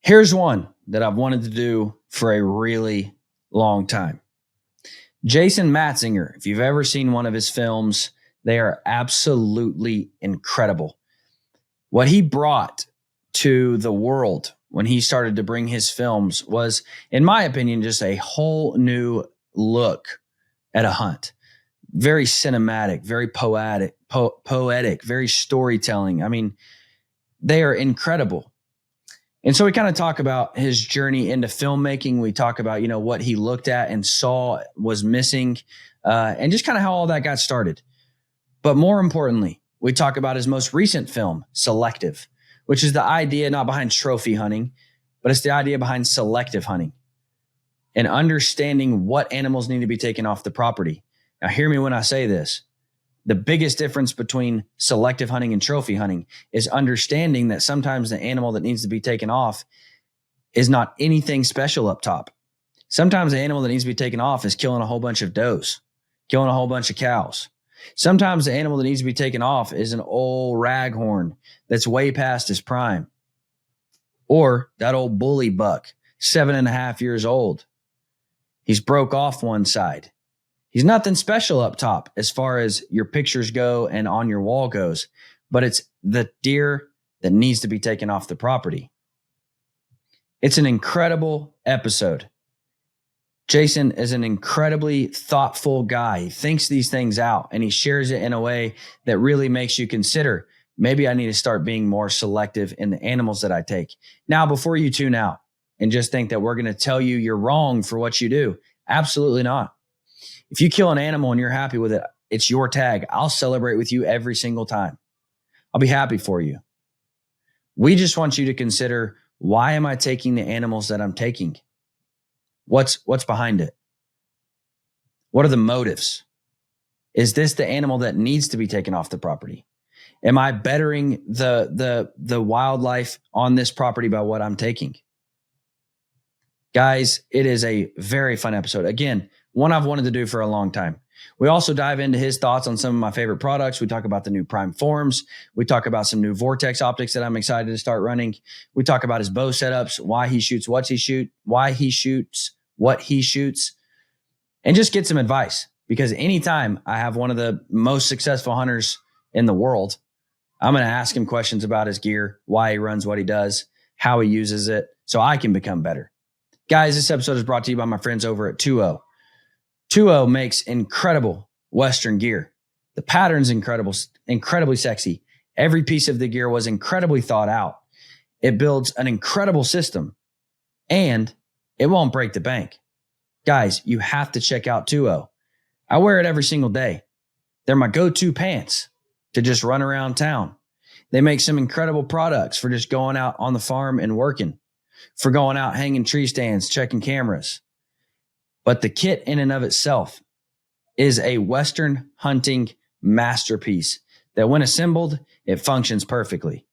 Here's one that I've wanted to do for a really long time. Jason Matzinger, if you've ever seen one of his films, they are absolutely incredible. What he brought to the world when he started to bring his films was, in my opinion, just a whole new look at a hunt. Very cinematic, very poetic, very storytelling. I mean, they are incredible. And so we kind of talk about his journey into filmmaking. We talk about, what he looked at and saw was missing, and just kind of how all that got started. But more importantly, we talk about his most recent film, Selective, which is the idea not behind trophy hunting, but it's the idea behind selective hunting and understanding what animals need to be taken off the property. Now, hear me when I say this. The biggest difference between selective hunting and trophy hunting is understanding that sometimes the animal that needs to be taken off is not anything special up top. Sometimes the animal that needs to be taken off is killing a whole bunch of does, killing a whole bunch of cows. Sometimes the animal that needs to be taken off is an old raghorn that's way past his prime. Or that old bully buck, 7.5 years old. He's broke off one side. He's nothing special up top as far as your pictures go and on your wall goes, but it's the deer that needs to be taken off the property. It's an incredible episode. Jason is an incredibly thoughtful guy. He thinks these things out and he shares it in a way that really makes you consider, maybe I need to start being more selective in the animals that I take. Now, before you tune out and just think that we're going to tell you you're wrong for what you do, absolutely not. If you kill an animal and you're happy with it, it's your tag. I'll celebrate with you every single time. I'll be happy for you. We just want you to consider, why am I taking the animals that I'm taking? What's behind it? What are the motives? Is this the animal that needs to be taken off the property? Am I bettering the wildlife on this property by what I'm taking? Guys, it is a very fun episode. Again, one I've wanted to do for a long time. We also dive into his thoughts on some of my favorite products. We talk about the new Prime Forms. We talk about some new Vortex optics that I'm excited to start running. We talk about his bow setups, why he shoots what he shoots, and just get some advice. Because anytime I have one of the most successful hunters in the world, I'm going to ask him questions about his gear, why he runs what he does, how he uses it, so I can become better. Guys, this episode is brought to you by my friends over at 2O. 2O makes incredible Western gear. The pattern's incredibly sexy. Every piece of the gear was incredibly thought out. It builds an incredible system, and it won't break the bank. Guys, you have to check out 2O. I wear it every single day. They're my go-to pants to just run around town. They make some incredible products for just going out on the farm and working, for going out hanging tree stands, checking cameras. But the kit in and of itself is a Western hunting masterpiece that when assembled, it functions perfectly.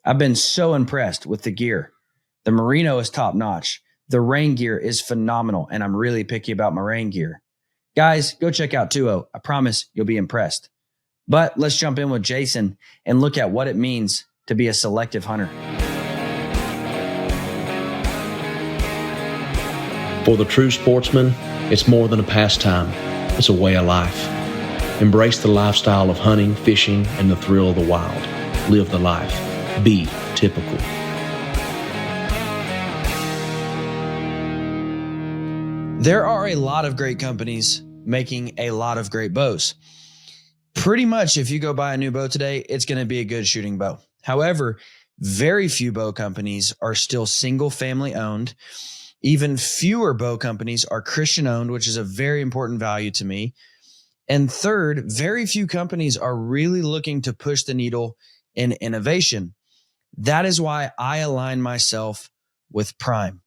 I've been so impressed with the gear. The merino is top notch. The rain gear is phenomenal, and I'm really picky about my rain gear. Guys, go check out 2O. I promise you'll be impressed. But let's jump in with Jason and look at what it means to be a selective hunter. For the true sportsman, it's more than a pastime. It's a way of life. Embrace the lifestyle of hunting, fishing, and the thrill of the wild. Live the life. Be typical. There are a lot of great companies making a lot of great bows. Pretty much if you go buy a new bow today, it's going to be a good shooting bow. However, very few bow companies are still single family owned. Even fewer bow companies are Christian owned, which is a very important value to me. And third, very few companies are really looking to push the needle in innovation. That is why I align myself with Prime.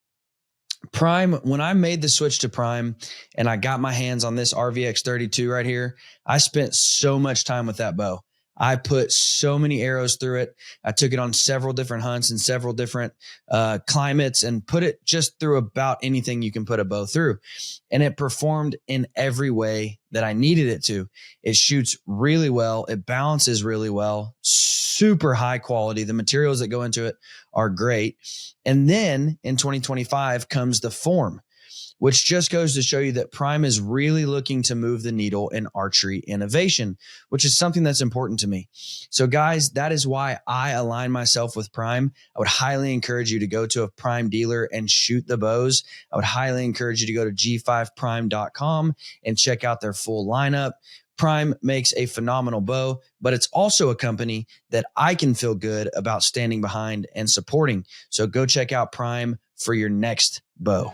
Prime, when I made the switch to Prime and I got my hands on this RVX 32 right here, I spent so much time with that bow. I put so many arrows through it. I took it on several different hunts in several different climates and put it just through about anything you can put a bow through. And it performed in every way that I needed it to. It shoots really well. It balances really well. super high quality. The materials that go into it are great. And then in 2025 comes the form, which just goes to show you that Prime is really looking to move the needle in archery innovation, which is something that's important to me. So guys, that is why I align myself with Prime. I would highly encourage you to go to a Prime dealer and shoot the bows. I would highly encourage you to go to g5prime.com and check out their full lineup. Prime makes a phenomenal bow, but it's also a company that I can feel good about standing behind and supporting. So go check out Prime for your next bow.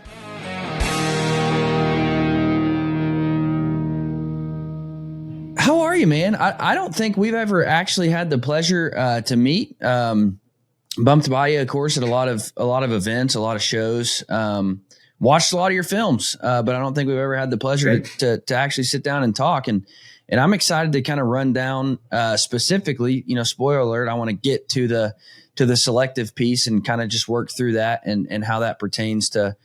How are you, man? I don't think we've ever actually had the pleasure to meet. Bumped by you, of course, at a lot of events, a lot of shows. Watched a lot of your films, but I don't think we've ever had the pleasure to actually sit down and talk. And I'm excited to kind of run down specifically. Spoiler alert, I want to get to the selective piece and kind of just work through that and how that pertains to.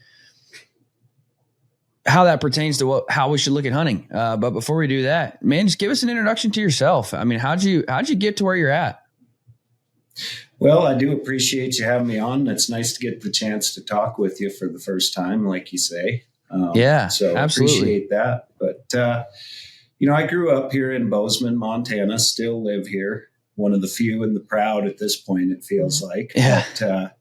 How we should look at hunting. But before we do that, man, just give us an introduction to yourself. I mean, how'd you get to where you're at? Well, I do appreciate you having me on. It's nice to get the chance to talk with you for the first time, like you say. So absolutely. Appreciate that. But, I grew up here in Bozeman, Montana, still live here. One of the few and the proud at this point, it feels like. Yeah. But,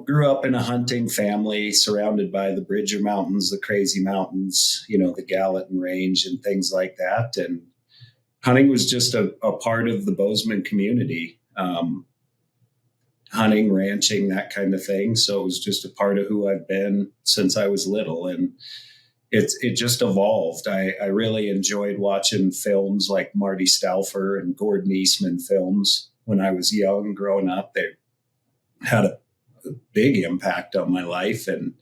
grew up in a hunting family surrounded by the Bridger Mountains, the Crazy Mountains, the Gallatin Range and things like that. And hunting was just a part of the Bozeman community, hunting, ranching, that kind of thing. So it was just a part of who I've been since I was little. And it just evolved. I really enjoyed watching films like Marty Stauffer and Gordon Eastman films when I was young, growing up. They had a big impact on my life, and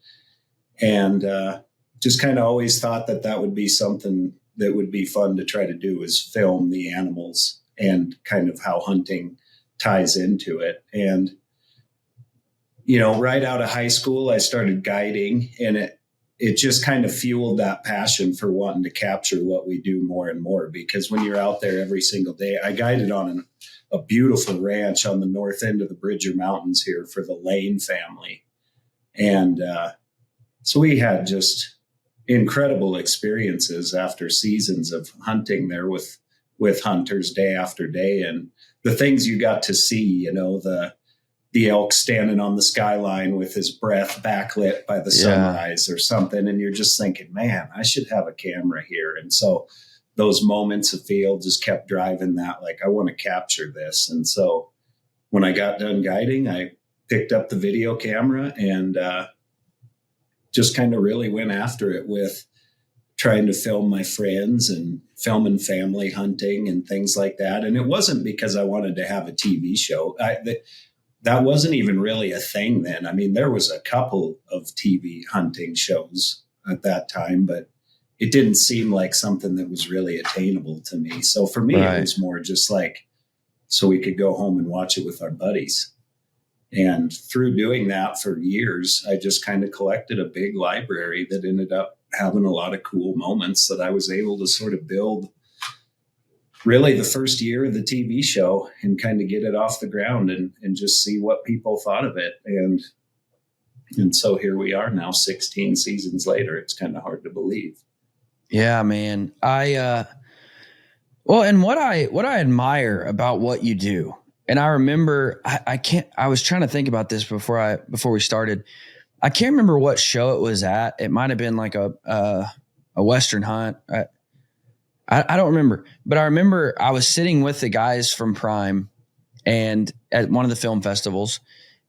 just kind of always thought that would be something that would be fun to try to do, is film the animals and kind of how hunting ties into it. And right out of high school, I started guiding, and it just kind of fueled that passion for wanting to capture what we do more and more, because when you're out there every single day, I guided on a beautiful ranch on the north end of the Bridger Mountains here for the Lane family. And so we had just incredible experiences after seasons of hunting there with hunters day after day. And the things you got to see, the elk standing on the skyline with his breath backlit by the sunrise or something. And you're just thinking, man, I should have a camera here. And so those moments of field just kept driving that, like, I want to capture this. And so when I got done guiding, I picked up the video camera and just kind of really went after it with trying to film my friends and filming family hunting and things like that. And it wasn't because I wanted to have a TV show. That wasn't even really a thing then. I mean, there was a couple of TV hunting shows at that time, but it didn't seem like something that was really attainable to me. So for me, It was more just like, so we could go home and watch it with our buddies. And through doing that for years, I just kind of collected a big library that ended up having a lot of cool moments that I was able to sort of build really the first year of the TV show and kind of get it off the ground and just see what people thought of it. And so here we are now, 16 seasons later. It's kind of hard to believe. Yeah, man. And what I admire about what you do, and I remember I was trying to think about this before we started. I can't remember what show it was at. It might have been like a Western hunt. I don't remember, but I remember I was sitting with the guys from Prime and at one of the film festivals,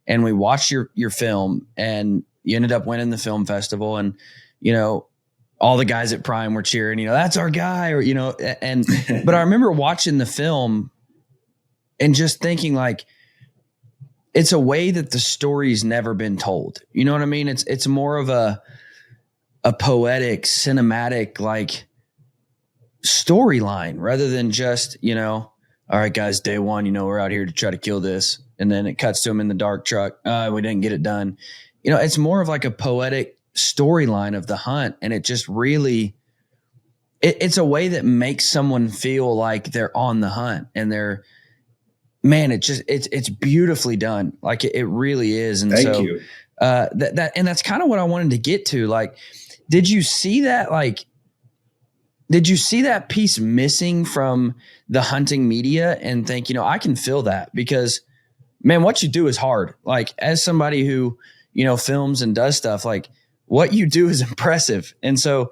and we watched your film, and you ended up winning the film festival, and all the guys at Prime were cheering, that's our guy, or, but I remember watching the film and just thinking, like, it's a way that the story's never been told. You know what I mean? It's more of a poetic, cinematic, like, storyline rather than just, all right, guys, day one, we're out here to try to kill this. And then it cuts to him in the dark truck. We didn't get it done. It's more of like a poetic storyline of the hunt. And it just really, it's a way that makes someone feel like they're on the hunt and they're man, it's beautifully done. Like it really is. And Thank you. And that's kind of what I wanted to get to. Like, did you see that? Like, did you see that piece missing from the hunting media and think, I can feel that? Because, man, what you do is hard. Like, as somebody who, films and does stuff, like what you do is impressive. And so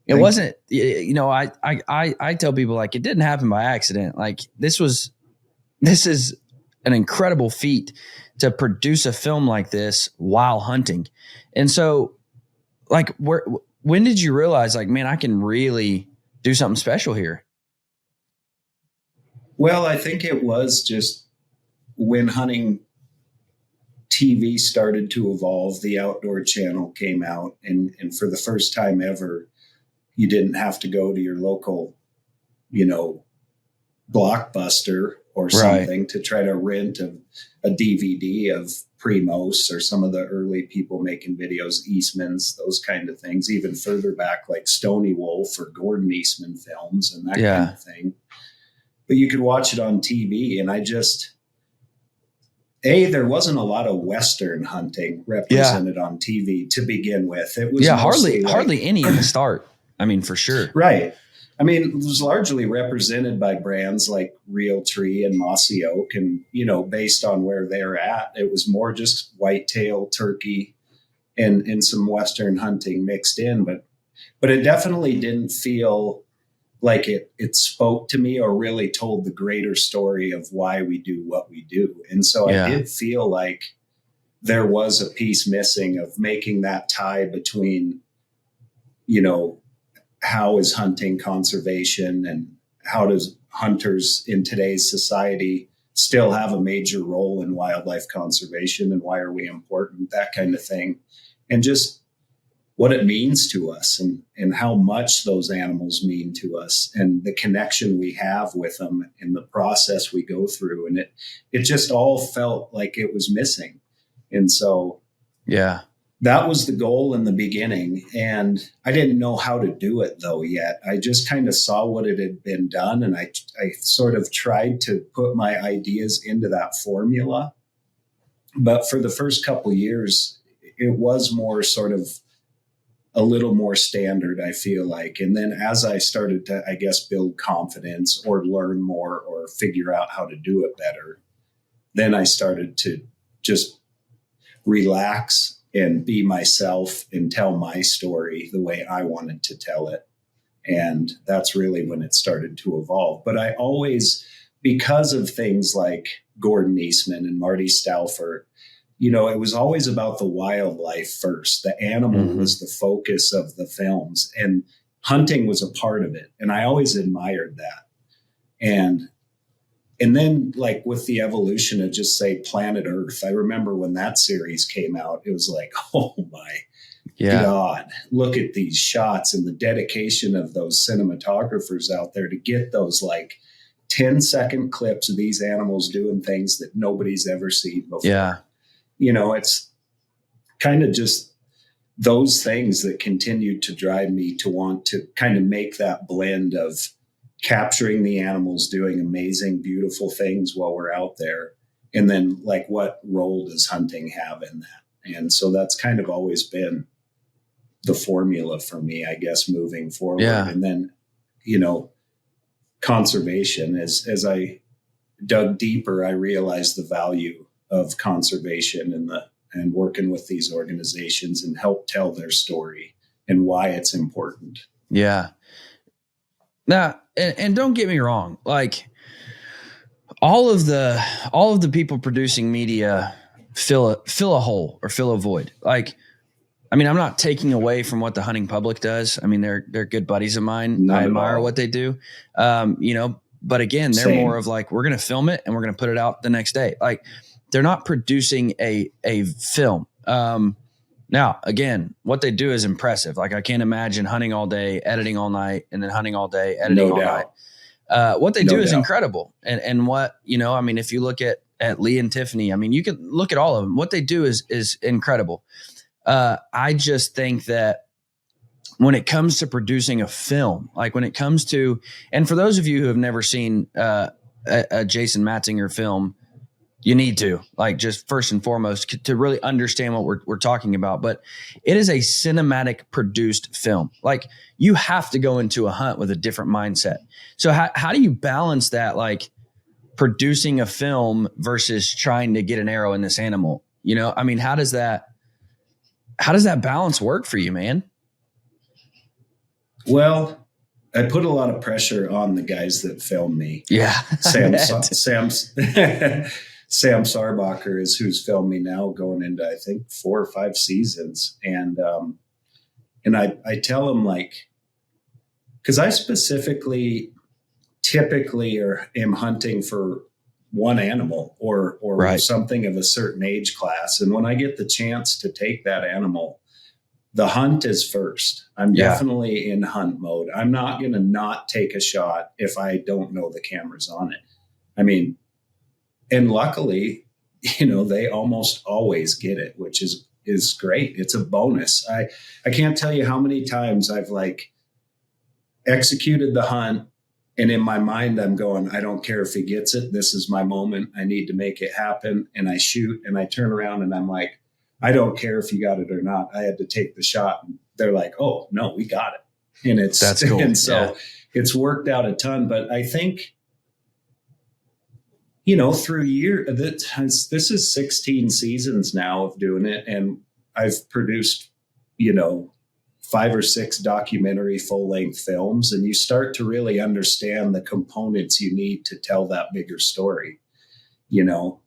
it wasn't, I tell people, like, it didn't happen by accident. Like this is an incredible feat to produce a film like this while hunting. And so, like, when did you realize, like, man, I can really do something special here? Well, I think it was just when hunting TV started to evolve, the Outdoor Channel came out, and for the first time ever, you didn't have to go to your local, Blockbuster or something to try to rent a DVD of Primos or some of the early people making videos, Eastman's, those kind of things, even further back like Stony Wolf or Gordon Eastman films and that kind of thing. But you could watch it on TV, and there wasn't a lot of Western hunting represented on TV to begin with. It was hardly any in the start. I mean, for sure. Right. I mean, it was largely represented by brands like Realtree and Mossy Oak. And, based on where they're at, it was more just whitetail, turkey, and some Western hunting mixed in. But it definitely didn't feel like it spoke to me or really told the greater story of why we do what we do. And so I did feel like there was a piece missing of making that tie between, how is hunting conservation and how does hunters in today's society still have a major role in wildlife conservation, and why are we important, that kind of thing. And just what it means to us and how much those animals mean to us and the connection we have with them and the process we go through. And it just all felt like it was missing. And so, that was the goal in the beginning. And I didn't know how to do it though yet. I just kind of saw what it had been done. And I sort of tried to put my ideas into that formula. But for the first couple of years, it was more sort of a little more standard, I feel like. And then as I started to, I guess, build confidence or learn more or figure out how to do it better, then I started to just relax and be myself and tell my story the way I wanted to tell it. And that's really when it started to evolve. But I always, because of things like Gordon Eastman and Marty Stauffer, it was always about the wildlife first. The animal was the focus of the films, and hunting was a part of it. And I always admired that. And then, like, with the evolution of just say Planet Earth, I remember when that series came out, it was like, oh my God, look at these shots and the dedication of those cinematographers out there to get those like 10-second clips of these animals doing things that nobody's ever seen before. Yeah. It's kind of just those things that continued to drive me to want to kind of make that blend of capturing the animals doing amazing, beautiful things while we're out there. And then, like, what role does hunting have in that? And so that's kind of always been the formula for me, I guess, moving forward. Yeah. And then, conservation, as I dug deeper, I realized the value of conservation and working with these organizations and help tell their story and why it's important. Yeah. Now, and don't get me wrong, like all of the people producing media fill a hole or fill a void. Like, I mean, I'm not taking away from what the hunting public does. I mean, they're good buddies of mine. Not I admire at all. what they do. But again, they're Same. more of like, we're going to film it and we're going to put it out the next day. Like, they're not producing a film. Now, again, what they do is impressive. Like, I can't imagine hunting all day, editing all night, and then hunting all day, editing all night. What they do is incredible. And what, I mean, if you look at Lee and Tiffany, I mean, you can look at all of them. What they do is incredible. I just think that when it comes to producing a film, like when it comes to, and for those of you who have never seen a Jason Matzinger film, you need to, like, just first and foremost to really understand what we're talking about. But it is a cinematic produced film. Like, you have to go into a hunt with a different mindset. So how do you balance that, like producing a film versus trying to get an arrow in this animal? You know, I mean, how does that balance work for you, man? Well, I put a lot of pressure on the guys that film me. Yeah. Sam Sarbacher is who's filmed me now, going into, I think, 4 or 5 seasons. And I tell him, like, because I typically am hunting for one animal or right. something of a certain age class. And when I get the chance to take that animal, the hunt is first. I'm definitely in hunt mode. I'm not going to not take a shot if I don't know the camera's on it. I mean, and luckily, you know, they almost always get it, which is great. It's a bonus. I can't tell you how many times I've, like, executed the hunt, and in my mind, I'm going, I don't care if he gets it. This is my moment. I need to make it happen. And I shoot, and I turn around, and I'm like, I don't care if you got it or not. I had to take the shot. And they're like, oh, no, we got it. And that's cool. And so it's worked out a ton. But I think, you know, through this is 16 seasons now of doing it. And I've produced, you know, 5 or 6 documentary full-length films, and you start to really understand the components you need to tell that bigger story, you know?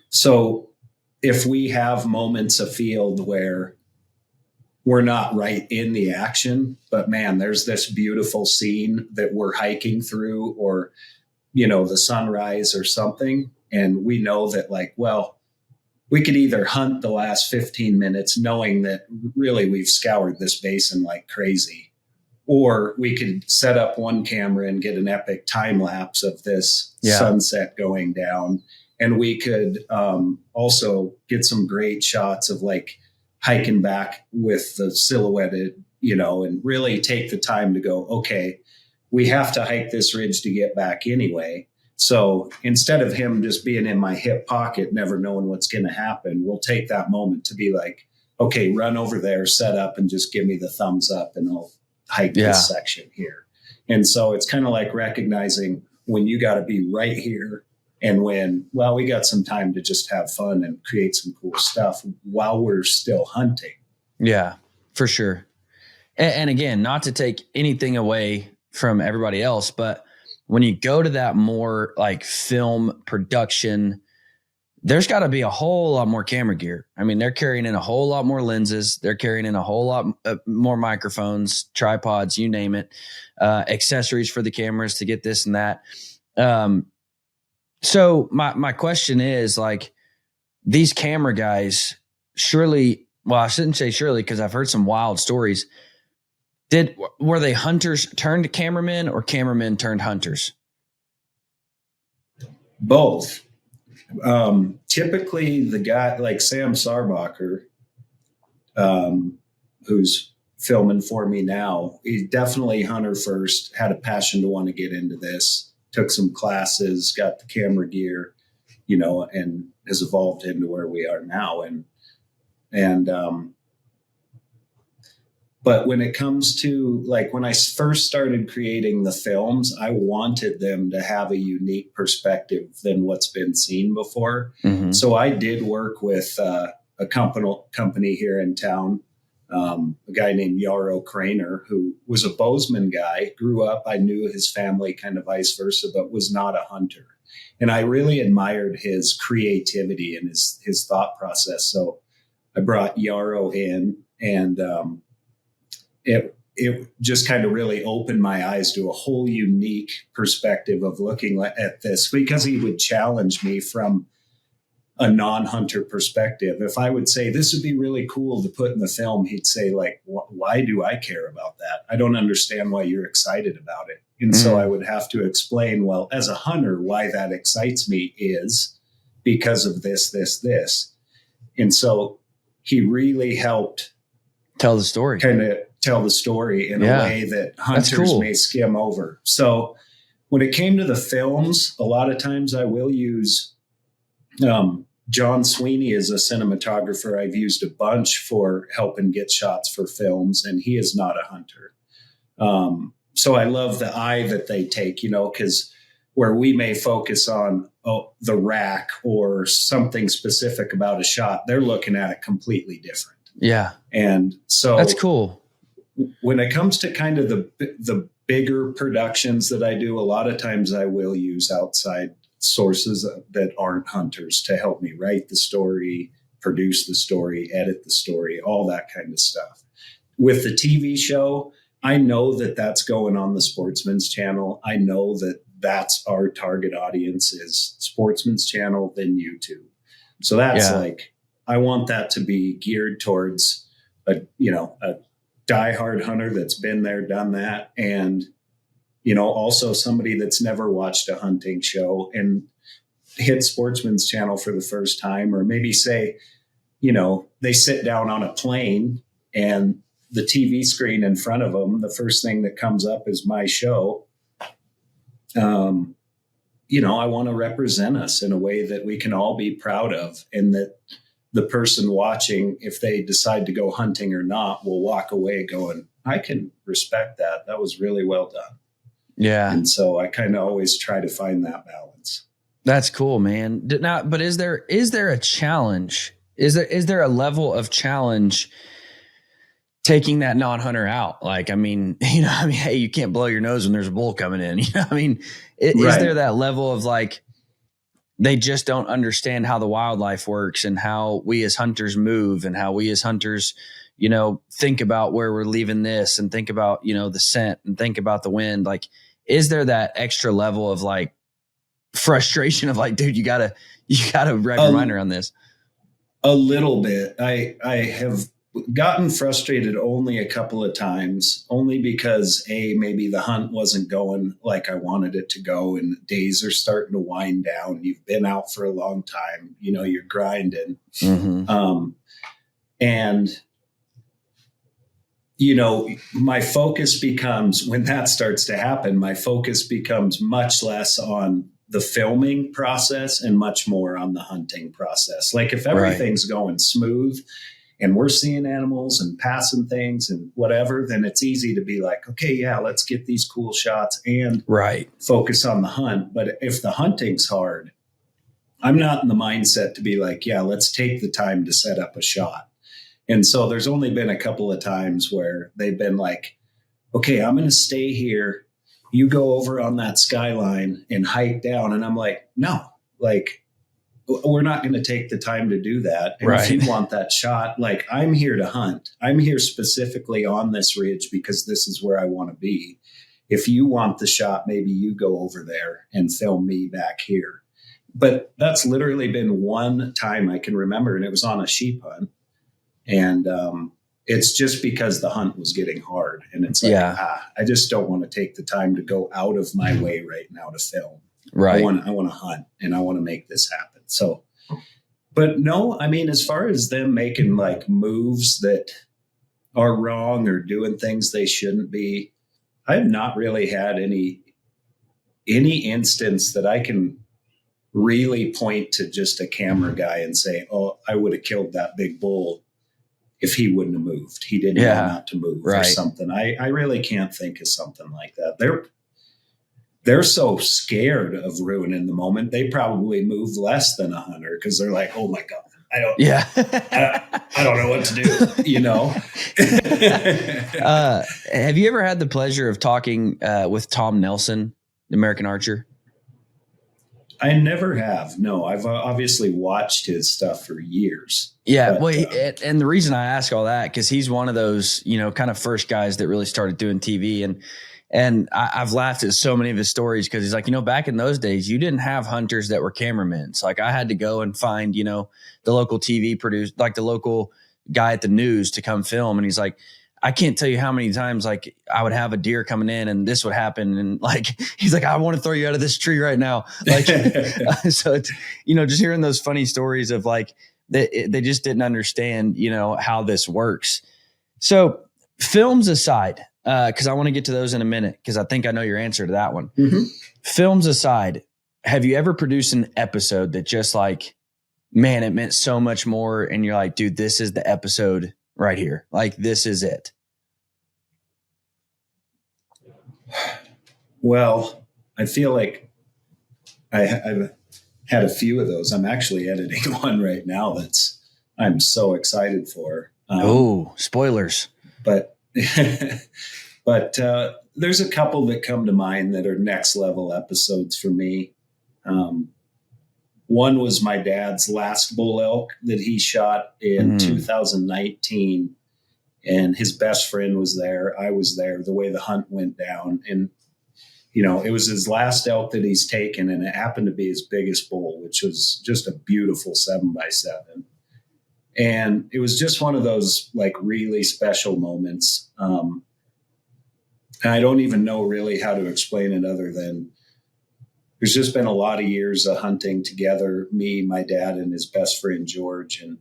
So if we have moments afield where we're not right in the action, but man, there's this beautiful scene that we're hiking through, or, you know, the sunrise or something, and we know that, like, well, we could either hunt the last 15 minutes knowing that really we've scoured this basin like crazy, or we could set up one camera and get an epic time lapse of this sunset going down. And we could also get some great shots of, like, hiking back with the silhouetted, you know, and really take the time to go, okay, we have to hike this ridge to get back anyway. So instead of him just being in my hip pocket, never knowing what's going to happen, we'll take that moment to be like, okay, run over there, set up, and just give me the thumbs up, and I'll hike this section here. And so it's kind of like recognizing when you got to be right here, and when, well, we got some time to just have fun and create some cool stuff while we're still hunting. Yeah, for sure. And again, not to take anything away from everybody else, but when you go to that more like film production, there's got to be a whole lot more camera gear. I mean, they're carrying in a whole lot more lenses. They're carrying in a whole lot more microphones, tripods, you name it, accessories for the cameras to get this and that. So my question is, like, these camera guys, surely, well, I shouldn't say surely, because I've heard some wild stories. Were they hunters turned cameramen, or cameramen turned hunters? Both. Typically the guy like Sam Sarbacher, who's filming for me now, he's definitely hunter first, had a passion to want to get into this, took some classes, got the camera gear, you know, and has evolved into where we are now. But when it comes to, like, when I first started creating the films, I wanted them to have a unique perspective than what's been seen before. Mm-hmm. So I did work with a company here in town, a guy named Yarrow Craner, who was a Bozeman guy, grew up, I knew his family, kind of vice versa, but was not a hunter. And I really admired his creativity and his thought process. So I brought Yarrow in, and it just kind of really opened my eyes to a whole unique perspective of looking at this, because he would challenge me from a non-hunter perspective. If I would say, this would be really cool to put in the film, he'd say, like, why do I care about that? I don't understand why you're excited about it. And so I would have to explain, well, as a hunter, why that excites me is because of this. And so he really helped tell the story in a way that hunters may skim over. So when it came to the films, a lot of times I will use John Sweeney is a cinematographer I've used a bunch for helping get shots for films, and he is not a hunter. So I love the eye that they take, because where we may focus on the rack or something specific about a shot, they're looking at it completely different. Yeah. And so that's cool. When it comes to kind of the bigger productions that I do, a lot of times I will use outside sources that aren't hunters to help me write the story, produce the story, edit the story, all that kind of stuff. With the TV show, I know that that's going on the Sportsman's Channel. I know that that's our target audience is Sportsman's Channel, then YouTube. So that's I want that to be geared towards a diehard hunter that's been there, done that. And, also somebody that's never watched a hunting show and hit Sportsman's Channel for the first time, or maybe say, they sit down on a plane and the TV screen in front of them, the first thing that comes up is my show. I want to represent us in a way that we can all be proud of, and that the person watching, if they decide to go hunting or not, will walk away going, I can respect that. That was really well done. Yeah. And so I kind of always try to find that balance. That's cool, man. Now, but is there a challenge? Is there a level of challenge taking that non-hunter out? Hey, you can't blow your nose when there's a bull coming in. Is there that level of they just don't understand how the wildlife works and how we as hunters move and how we as hunters, think about where we're leaving this and think about, the scent and think about the wind? Is there that extra level of frustration of dude, you gotta wrap your mind around this? A little bit. I have gotten frustrated only a couple of times, only because maybe the hunt wasn't going like I wanted it to go, and days are starting to wind down. You've been out for a long time, you're grinding. Mm-hmm. And my focus becomes, when that starts to happen, my focus becomes much less on the filming process and much more on the hunting process. If everything's going smooth and we're seeing animals and passing things and whatever, then it's easy to be okay, yeah, let's get these cool shots and focus on the hunt. But if the hunting's hard, I'm not in the mindset to be yeah, let's take the time to set up a shot. And so there's only been a couple of times where they've been okay, I'm going to stay here. You go over on that skyline and hike down. And I'm no, we're not going to take the time to do that. And if you want that shot, I'm here to hunt. I'm here specifically on this ridge because this is where I want to be. If you want the shot, maybe you go over there and film me back here. But that's literally been one time I can remember, and it was on a sheep hunt. And it's just because the hunt was getting hard. And it's I just don't want to take the time to go out of my way right now to film. Right. I want to hunt and I want to make this happen. So, but no, as far as them making moves that are wrong or doing things they shouldn't be, I've not really had any instance that I can really point to just a camera guy and say, oh, I would have killed that big bull if he wouldn't have moved. He didn't know not to move or something. I really can't think of something like that. They're so scared of ruining the moment. They probably move less than a hunter because they're oh my God, I don't know what to do, Have you ever had the pleasure of talking with Tom Nelson, the American archer? I never have. No, I've obviously watched his stuff for years. Yeah. And the reason I ask all that, because he's one of those, kind of first guys that really started doing TV. And I've laughed at so many of his stories because he's back in those days, you didn't have hunters that were cameramen. So I had to go and find, the local TV producer, the local guy at the news to come film. And he's I can't tell you how many times I would have a deer coming in and this would happen. And he's I want to throw you out of this tree right now. So it's, just hearing those funny stories of they just didn't understand, how this works. So films aside, because I want to get to those in a minute, because I think I know your answer to that one. Mm-hmm. Films aside, have you ever produced an episode that just like, man, it meant so much more, and you're like, dude, this is the episode right here. Like, this is it. Well, I feel like I've had a few of those. I'm actually editing one right now that's I'm so excited for. Spoilers. But but there's a couple that come to mind that are next level episodes for me. One was my dad's last bull elk that he shot in 2019, and his best friend was there. I was there. The way the hunt went down, and it was his last elk that he's taken, and it happened to be his biggest bull, which was just a beautiful 7x7. And it was just one of those like really special moments. And I don't even know really how to explain it other than there's just been a lot of years of hunting together, me, my dad, and his best friend, George. And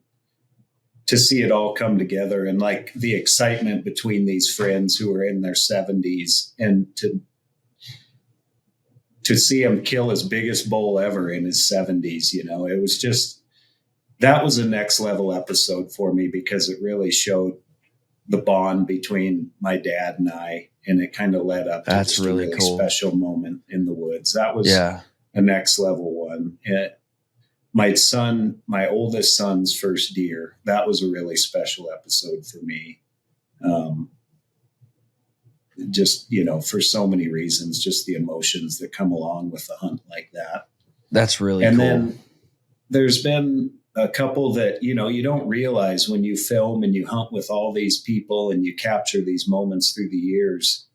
to see it all come together and like the excitement between these friends who are in their 70s, and to see him kill his biggest bull ever in his 70s, it was just, that was a next level episode for me, because it really showed the bond between my dad and I, and it kind of led up to That's really a really cool. special moment in the woods. That was a next level one. My oldest son's first deer, that was a really special episode for me. Just, for so many reasons, just the emotions that come along with the hunt like that. That's really cool. And then there's been a couple that, you don't realize when you film and you hunt with all these people and you capture these moments through the years.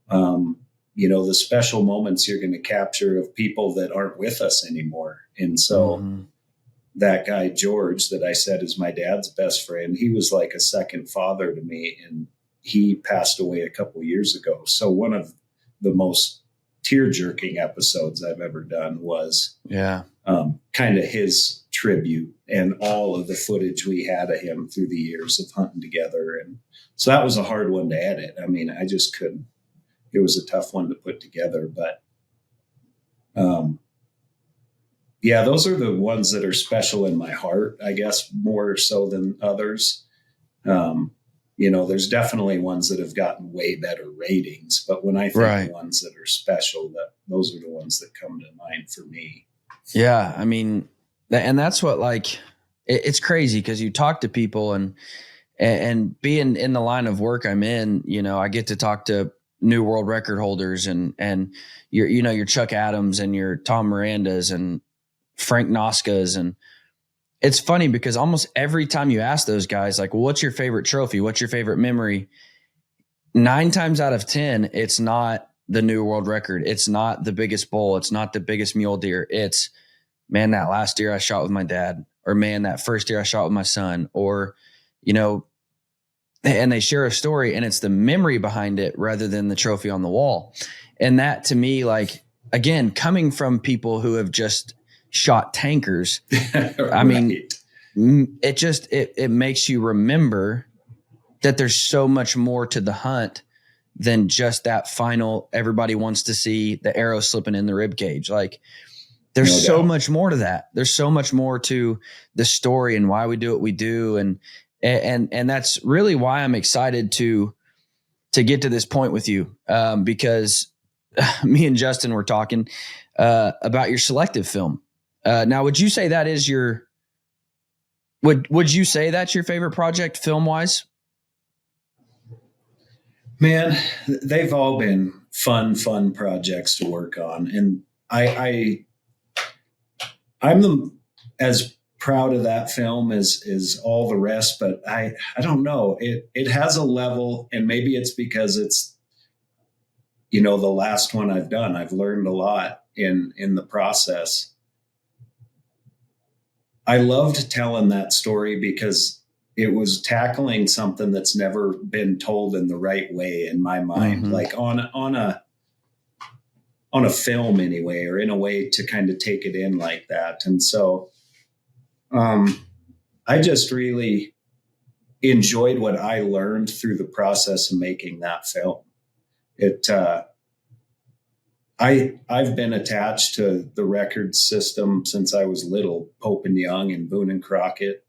The special moments you're going to capture of people that aren't with us anymore. And so that guy, George, that I said is my dad's best friend, he was like a second father to me, and he passed away a couple years ago. So one of the most tear-jerking episodes I've ever done was kind of his tribute and all of the footage we had of him through the years of hunting together. And so that was a hard one to edit. I mean, I just couldn't. It was a tough one to put together. But those are the ones that are special in my heart, I guess, more so than others. There's definitely ones that have gotten way better ratings, but when I think of ones that are special, those are the ones that come to mind for me. Yeah. I mean, and that's what, like, it's crazy because you talk to people and being in the line of work I'm in, I get to talk to new world record holders and your Chuck Adams and your Tom Mirandas and Frank Noskas. And it's funny because almost every time you ask those guys, like, well, what's your favorite trophy? What's your favorite memory? 9 times out of 10, it's not the new world record. It's not the biggest bull. It's not the biggest mule deer. It's, man, that last deer I shot with my dad, or man, that first deer I shot with my son, or, and they share a story, and it's the memory behind it rather than the trophy on the wall. And that, to me, like, again, coming from people who have just shot tankers, I mean, it makes you remember that there's so much more to the hunt than just that final, everybody wants to see the arrow slipping in the rib cage. Like, there's so much more to that. There's so much more to the story and why we do what we do. And that's really why I'm excited to get to this point with you, because me and Justin were talking about your Selective film. Now, would you say that is would you say that's your favorite project film wise? Man, they've all been fun projects to work on. And I'm as proud of that film as all the rest, but I don't know. It has a level, and maybe it's because it's, the last one I've done. I've learned a lot in the process. I loved telling that story because it was tackling something that's never been told in the right way in my mind, like on a film anyway, or in a way to kind of take it in like that. And so I just really enjoyed what I learned through the process of making that film. I've been attached to the record system since I was little, Pope and Young and Boone and Crockett.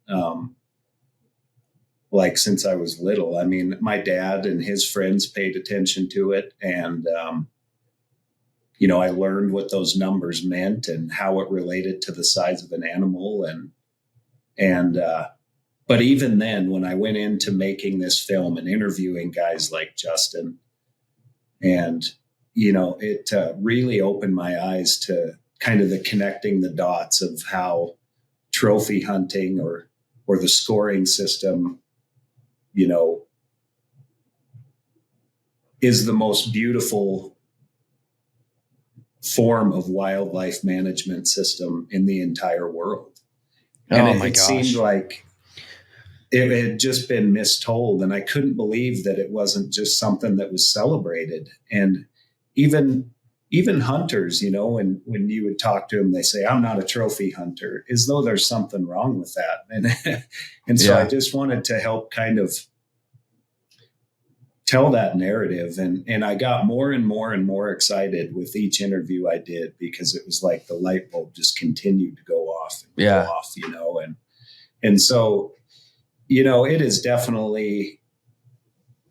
Like since I was little. I mean, my dad and his friends paid attention to it. And, I learned what those numbers meant and how it related to the size of an animal. But even then, when I went into making this film and interviewing guys like Justin, and, it really opened my eyes to kind of the connecting the dots of how trophy hunting or the scoring system, is the most beautiful form of wildlife management system in the entire world. And it seemed like it had just been mistold. And I couldn't believe that it wasn't just something that was celebrated. And even hunters, when you would talk to them, they say, I'm not a trophy hunter, as though there's something wrong with that. And so I just wanted to help kind of tell that narrative. And I got more and more and more excited with each interview I did, because it was like the light bulb just continued to go off and go off, and so, it is definitely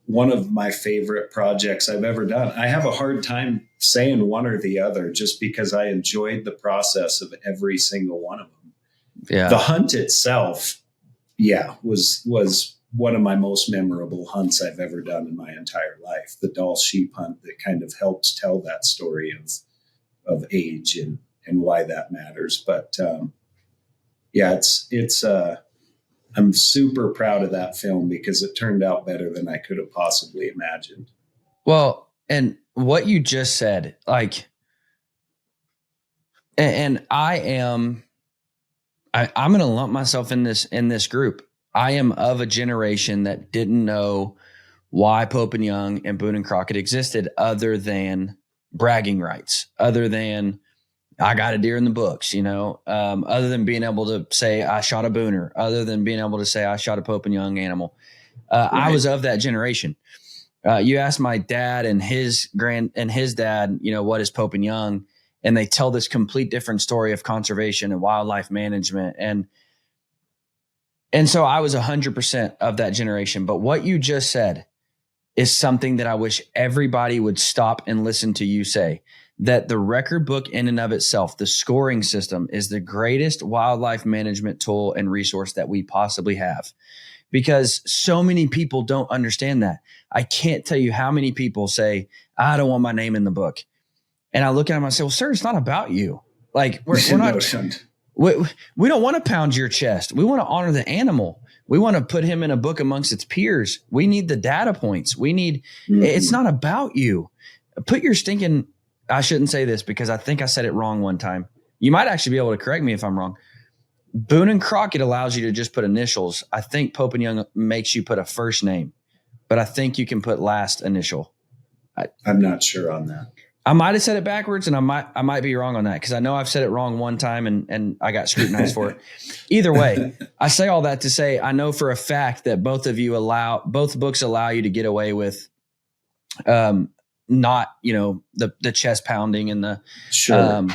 one of my favorite projects I've ever done. I have a hard time saying one or the other, just because I enjoyed the process of every single one of them. Yeah. The hunt itself, was one of my most memorable hunts I've ever done in my entire life. The Dall sheep hunt that kind of helps tell that story of age and why that matters. But I'm super proud of that film, because it turned out better than I could have possibly imagined. Well, and what you just said, and I'm going to lump myself in this group. I am of a generation that didn't know why Pope and Young and Boone and Crockett existed, other than bragging rights, other than I got a deer in the books, other than being able to say I shot a booner, other than being able to say I shot a Pope and Young animal. Right. I was of that generation. You ask my dad and his dad, what is Pope and Young? And they tell this complete different story of conservation and wildlife management. And so I was 100% of that generation. But what you just said is something that I wish everybody would stop and listen to you say, that the record book in and of itself, the scoring system, is the greatest wildlife management tool and resource that we possibly have. Because so many people don't understand that. I can't tell you how many people say, I don't want my name in the book. And I look at them and I say, well, sir, it's not about you. Like we're not, we don't want to pound your chest. We want to honor the animal. We want to put him in a book amongst its peers. We need the data points. It's not about you. Put your stinking, I shouldn't say this because I think I said it wrong one time. You might actually be able to correct me if I'm wrong. Boone and Crockett allows you to just put initials. I think Pope and Young makes you put a first name, but I think you can put last initial. I'm not sure on that. I might have said it backwards, and I might be wrong on that, because I know I've said it wrong one time and I got scrutinized for it. Either way, I say all that to say I know for a fact that both books allow you to get away with not, the chest pounding and the sure.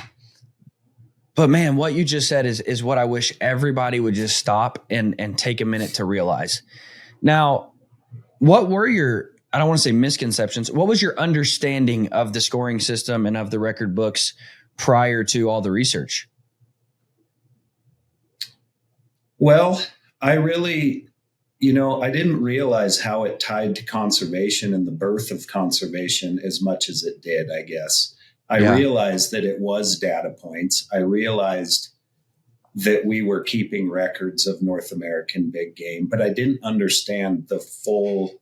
But man, what you just said is what I wish everybody would just stop and take a minute to realize. Now, what were your, I don't want to say misconceptions, what was your understanding of the scoring system and of the record books prior to all the research? Well, I really, I didn't realize how it tied to conservation and the birth of conservation as much as it did, I guess. I realized that it was data points. I realized that we were keeping records of North American big game, but I didn't understand the full,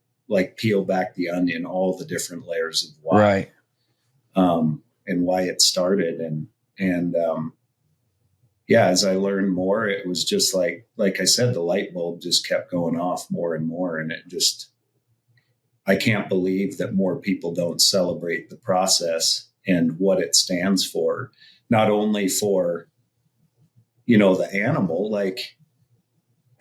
peel back the onion, all the different layers of why, right. And why it started. And as I learned more, it was just like I said, the light bulb just kept going off more and more. And I can't believe that more people don't celebrate the process and what it stands for, not only for, the animal,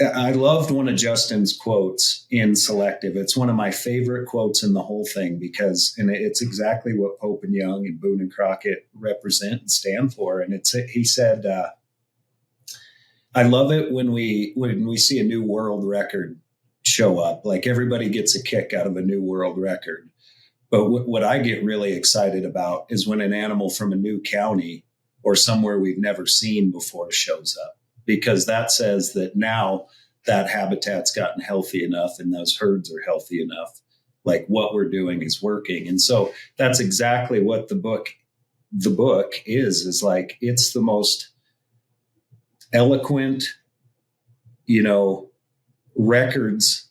I loved one of Justin's quotes in Selective. It's one of my favorite quotes in the whole thing because, and it's exactly what Pope and Young and Boone and Crockett represent and stand for. And he said, I love it when we see a new world record show up. Like everybody gets a kick out of a new world record. But what I get really excited about is when an animal from a new county or somewhere we've never seen before shows up, because that says that now that habitat's gotten healthy enough and those herds are healthy enough. Like what we're doing is working. And so that's exactly what the book is like, it's the most eloquent, records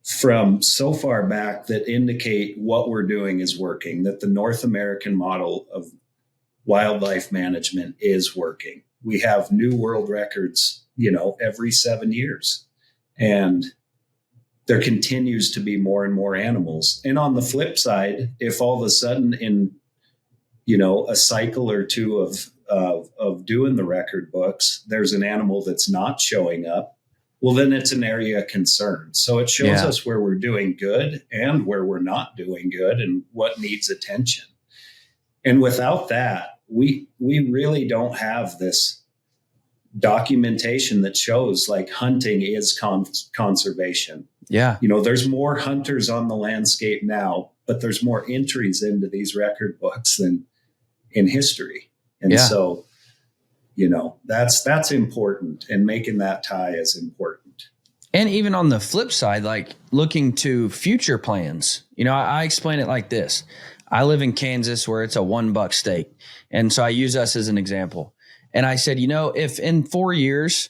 from so far back that indicate what we're doing is working, that the North American model of wildlife management is working. We have new world records, every 7 years. And there continues to be more and more animals. And on the flip side, if all of a sudden in, a cycle or two of doing the record books, there's an animal that's not showing up, well, then it's an area of concern. So it shows us where we're doing good and where we're not doing good and what needs attention. And without that, we really don't have this documentation that shows like hunting is conservation. Yeah. There's more hunters on the landscape now, but there's more entries into these record books than in history. And so, that's important, and making that tie is important. And even on the flip side, like looking to future plans, I explain it like this. I live in Kansas where it's a $1 state. And so I use us as an example. And I said, if in 4 years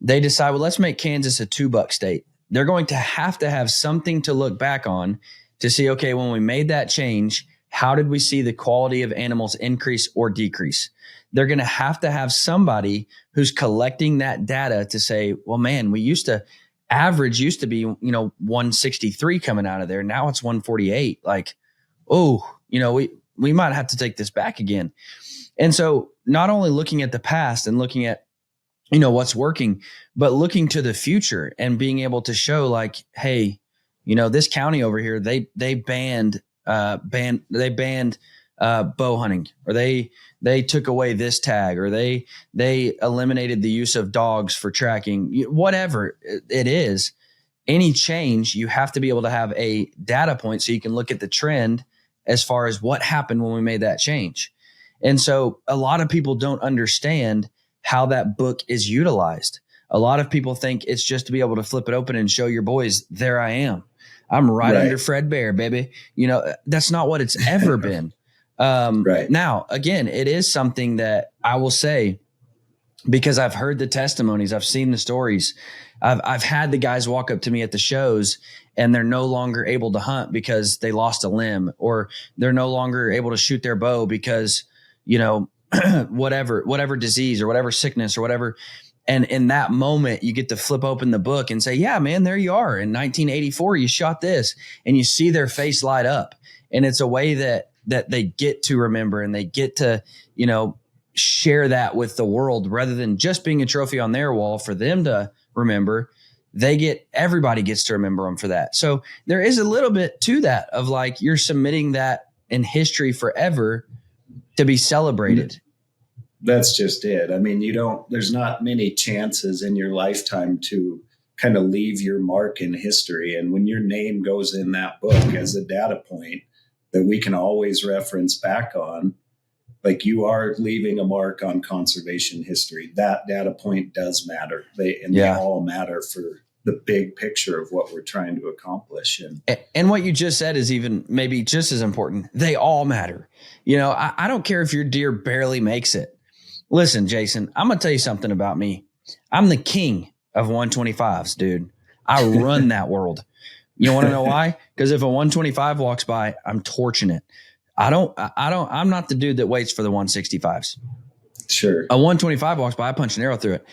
they decide, well, let's make Kansas a $2 state, they're going to have something to look back on to see, okay, when we made that change, how did we see the quality of animals increase or decrease? They're going to have somebody who's collecting that data to say, well, man, average used to be, 163 coming out of there. Now it's 148. Like, we might have to take this back again. And so not only looking at the past and looking at, what's working, but looking to the future and being able to show like, hey, this county over here, they banned bow hunting, or they took away this tag, or they eliminated the use of dogs for tracking, whatever it is. Any change, you have to be able to have a data point so you can look at the trend as far as what happened when we made that change. And so a lot of people don't understand how that book is utilized. A lot of people think it's just to be able to flip it open and show your boys, there I am. I'm right under Fred Bear, baby. That's not what it's ever been. Now, again, it is something that I will say, because I've heard the testimonies, I've seen the stories. I've had the guys walk up to me at the shows and they're no longer able to hunt because they lost a limb, or they're no longer able to shoot their bow because, whatever disease or whatever sickness or whatever. And in that moment, you get to flip open the book and say, yeah, man, there you are. In 1984, you shot this, and you see their face light up. And it's a way that they get to remember, and they get to, share that with the world rather than just being a trophy on their wall for them to remember. Everybody gets to remember them for that. So there is a little bit to that of like, you're submitting that in history forever to be celebrated. That's just it. I mean, there's not many chances in your lifetime to kind of leave your mark in history. And when your name goes in that book as a data point that we can always reference back on, like, you are leaving a mark on conservation history. That data point does matter. They all matter for the big picture of what we're trying to accomplish. And what you just said is even maybe just as important. They all matter. I don't care if your deer barely makes it. Listen, Jason, I'm going to tell you something about me. I'm the king of 125s, dude. I run that world. You want to know why? Because if a 125 walks by, I'm torching it. I'm not the dude that waits for the 165s. Sure. A 125 walks by, I punch an arrow through it.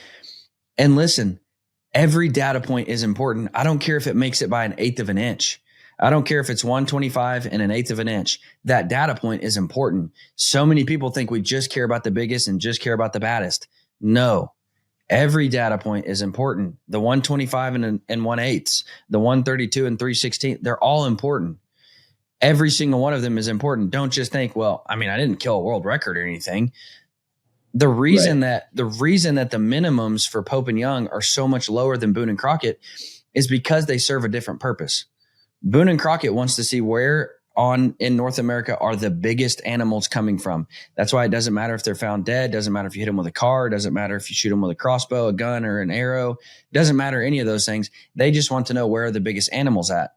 And listen, every data point is important. I don't care if it makes it by 1/8 of an inch. I don't care if it's 125 and 1/8 of an inch. That data point is important. So many people think we just care about the biggest and just care about the baddest. No, Every data point is important. The 125 and 1/8, the 132 and 316, they're all important. Every single one of them is important. Don't just think, well, I mean, I didn't kill a world record or anything. The reason that the minimums for Pope and Young are so much lower than Boone and Crockett is because they serve a different purpose. Boone and Crockett wants to see where in North America are the biggest animals coming from. That's why it doesn't matter if they're found dead. Doesn't matter if you hit them with a car. Doesn't matter if you shoot them with a crossbow, a gun, or an arrow. Doesn't matter any of those things. They just want to know where are the biggest animals at.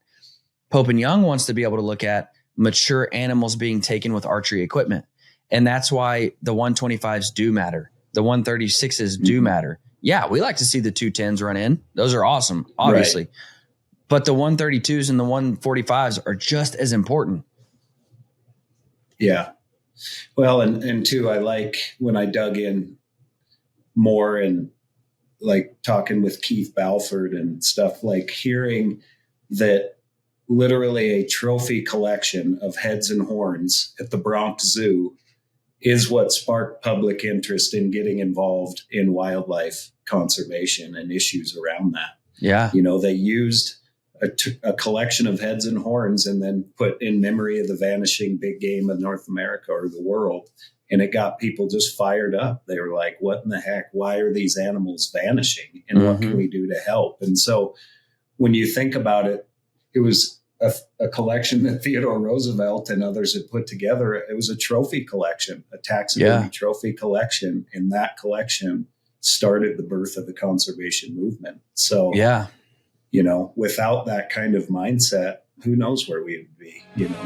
Pope and Young wants to be able to look at mature animals being taken with archery equipment. And that's why the 125s do matter. The 136s do matter. Yeah, we like to see the 210s run in. Those are awesome, obviously. Right. But the 132s and the 145s are just as important. Yeah. Well, and too, I like when I dug in more and like talking with Keith Balford and stuff, like hearing that literally a trophy collection of heads and horns at the Bronx Zoo is what sparked public interest in getting involved in wildlife conservation and issues around that. Yeah. You know, they used a collection of heads and horns and then put in memory of the vanishing big game of North America or the world. And it got people just fired up. They were like, what in the heck? Why are these animals vanishing? And what can we do to help? And so when you think about it, it was a collection that Theodore Roosevelt and others had put together. It was a trophy collection, a taxidermy trophy collection. And that collection started the birth of the conservation movement. So, you know, without that kind of mindset, who knows where we would be, you know?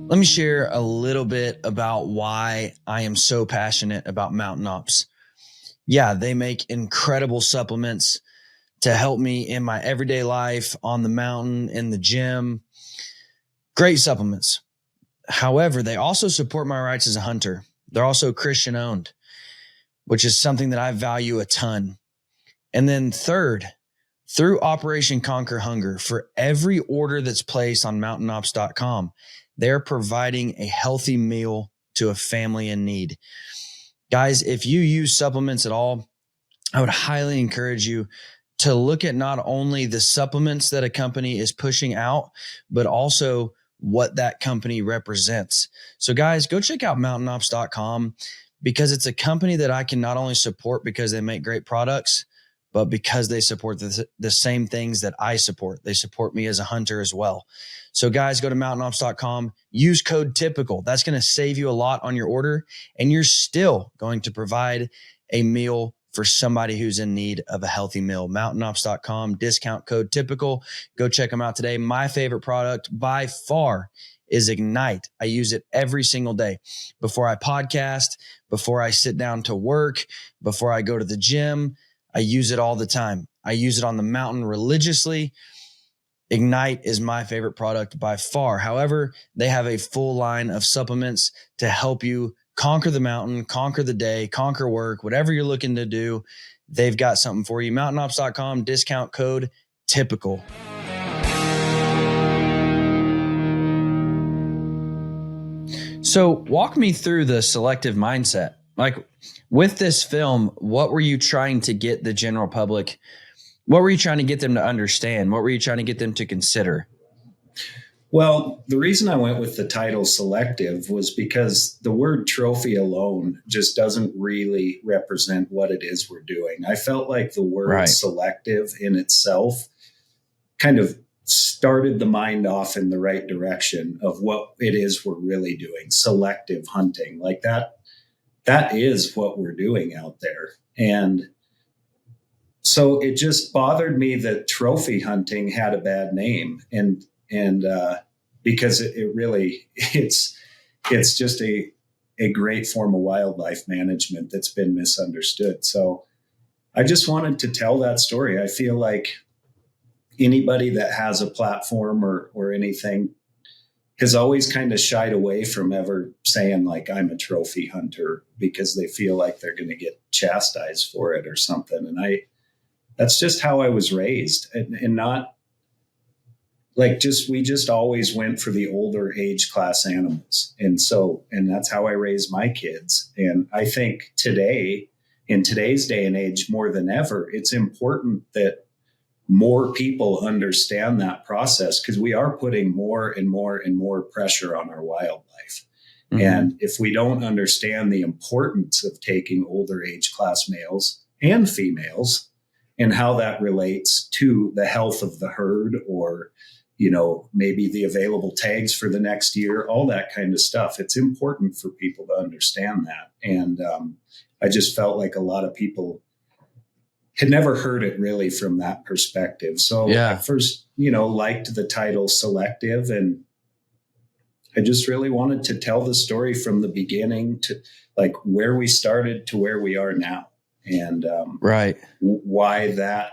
Let me share a little bit about why I am so passionate about Mountain Ops. Yeah, they make incredible supplements to help me in my everyday life, on the mountain, in the gym. Great supplements. However, they also support my rights as a hunter. They're also Christian owned, which is something that I value a ton. And then third, through Operation Conquer Hunger, for every order that's placed on mountainops.com, they're providing a healthy meal to a family in need. Guys, if you use supplements at all, I would highly encourage you to look at not only the supplements that a company is pushing out, but also what that company represents. So guys, go check out mountainops.com because it's a company that I can not only support because they make great products, but because they support the same things that I support. They support me as a hunter as well. So guys, go to mountainops.com, use code TYPICAL. That's going to save you a lot on your order, and you're still going to provide a meal for somebody who's in need of a healthy meal. Mountainops.com, discount code TYPICAL. Go check them out today. My favorite product by far is Ignite. I use it every single day. Before I podcast, before I sit down to work, before I go to the gym, I use it all the time. I use it on the mountain religiously. Ignite is my favorite product by far. However, they have a full line of supplements to help you conquer the mountain, conquer the day, conquer work, whatever you're looking to do. They've got something for you. Mountainops.com, discount code TYPICAL. So walk me through the selective mindset. Like with this film, what were you trying to get the general public? What were you trying to get them to understand? What were you trying to get them to consider? Well, the reason I went with the title Selective was because the word trophy alone just doesn't really represent what it is we're doing. I felt like the word selective in itself kind of started the mind off in the right direction of what it is we're really doing. Selective hunting, like that is what we're doing out there. And so it just bothered me that trophy hunting had a bad name, and because it's just a great form of wildlife management that's been misunderstood. So I just wanted to tell that story. I feel like anybody that has a platform or anything has always kind of shied away from ever saying like, I'm a trophy hunter, because they feel like they're going to get chastised for it or something. And that's just how I was raised, and not we just always went for the older age class animals. And that's how I raised my kids. And I think in today's day and age, more than ever, it's important that more people understand that process, because we are putting more and more and more pressure on our wildlife. Mm-hmm. And if we don't understand the importance of taking older age class males and females and how that relates to the health of the herd, or, maybe the available tags for the next year, all that kind of stuff, it's important for people to understand that. And I just felt like a lot of people had never heard it really from that perspective. So I first, liked the title Selective, and I just really wanted to tell the story from the beginning to like where we started to where we are now, and why that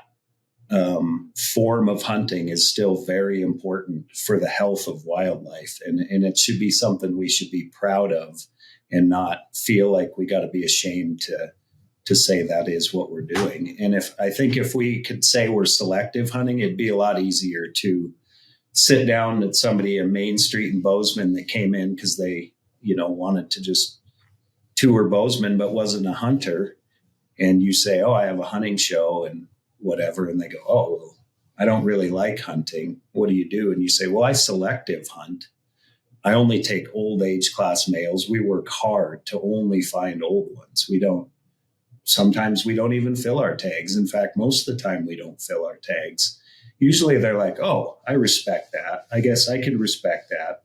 form of hunting is still very important for the health of wildlife. And it should be something we should be proud of and not feel like we got to be ashamed to say that is what we're doing. And if we could say we're selective hunting, it'd be a lot easier to sit down at somebody in Main Street in Bozeman that came in because they, wanted to just tour Bozeman, but wasn't a hunter. And you say, oh, I have a hunting show and whatever. And they go, oh, well, I don't really like hunting. What do you do? And you say, well, I selective hunt. I only take old age class males. We work hard to only find old ones. Sometimes we don't even fill our tags. In fact, most of the time we don't fill our tags. Usually they're like, oh, I respect that. I guess I could respect that.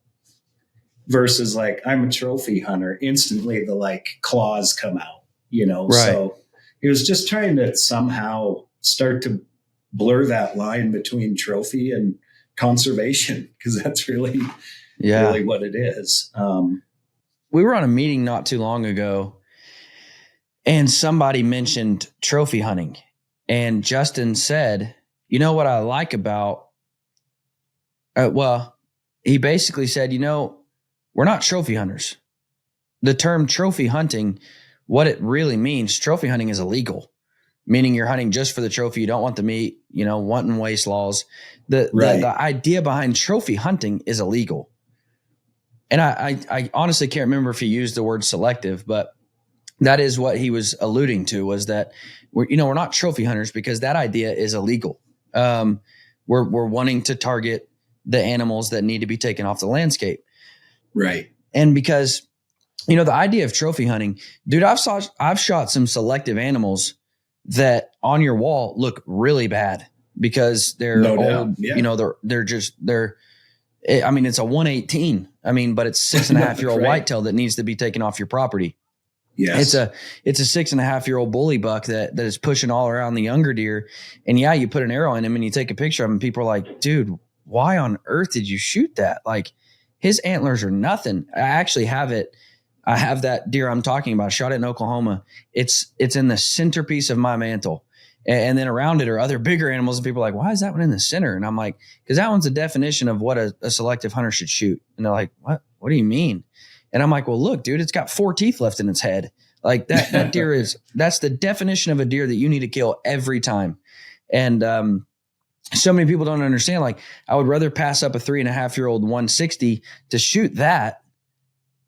Versus like, I'm a trophy hunter. Instantly the like claws come out, Right. So it was just trying to somehow start to blur that line between trophy and conservation, because that's really what it is. We were on a meeting not too long ago, and somebody mentioned trophy hunting. And Justin said, you know what I like about, he basically said, we're not trophy hunters. The term trophy hunting, what it really means, trophy hunting is illegal, meaning you're hunting just for the trophy. You don't want the meat, wanton waste laws. The idea behind trophy hunting is illegal. And I honestly can't remember if he used the word selective, but that is what he was alluding to, was that we're not trophy hunters because that idea is illegal. We're wanting to target the animals that need to be taken off the landscape. Right. And because, the idea of trophy hunting, dude, I've shot some selective animals that on your wall look really bad because they're old, it's a 118. But it's 6.5-year-old whitetail that needs to be taken off your property. Yes. It's a 6.5-year-old bully buck that is pushing all around the younger deer. And you put an arrow in him and you take a picture of him. People are like, dude, why on earth did you shoot that? Like, his antlers are nothing. I actually have it. I have that deer I'm talking about. I shot it in Oklahoma. It's in the centerpiece of my mantle. And then around it are other bigger animals. And people are like, why is that one in the center? And I'm like, because that one's the definition of what a selective hunter should shoot. And they're like, what? What do you mean? And I'm like, well, look, dude, it's got 4 teeth left in its head. Like that deer that's the definition of a deer that you need to kill every time. And so many people don't understand. Like, I would rather pass up a 3.5-year-old 160 to shoot that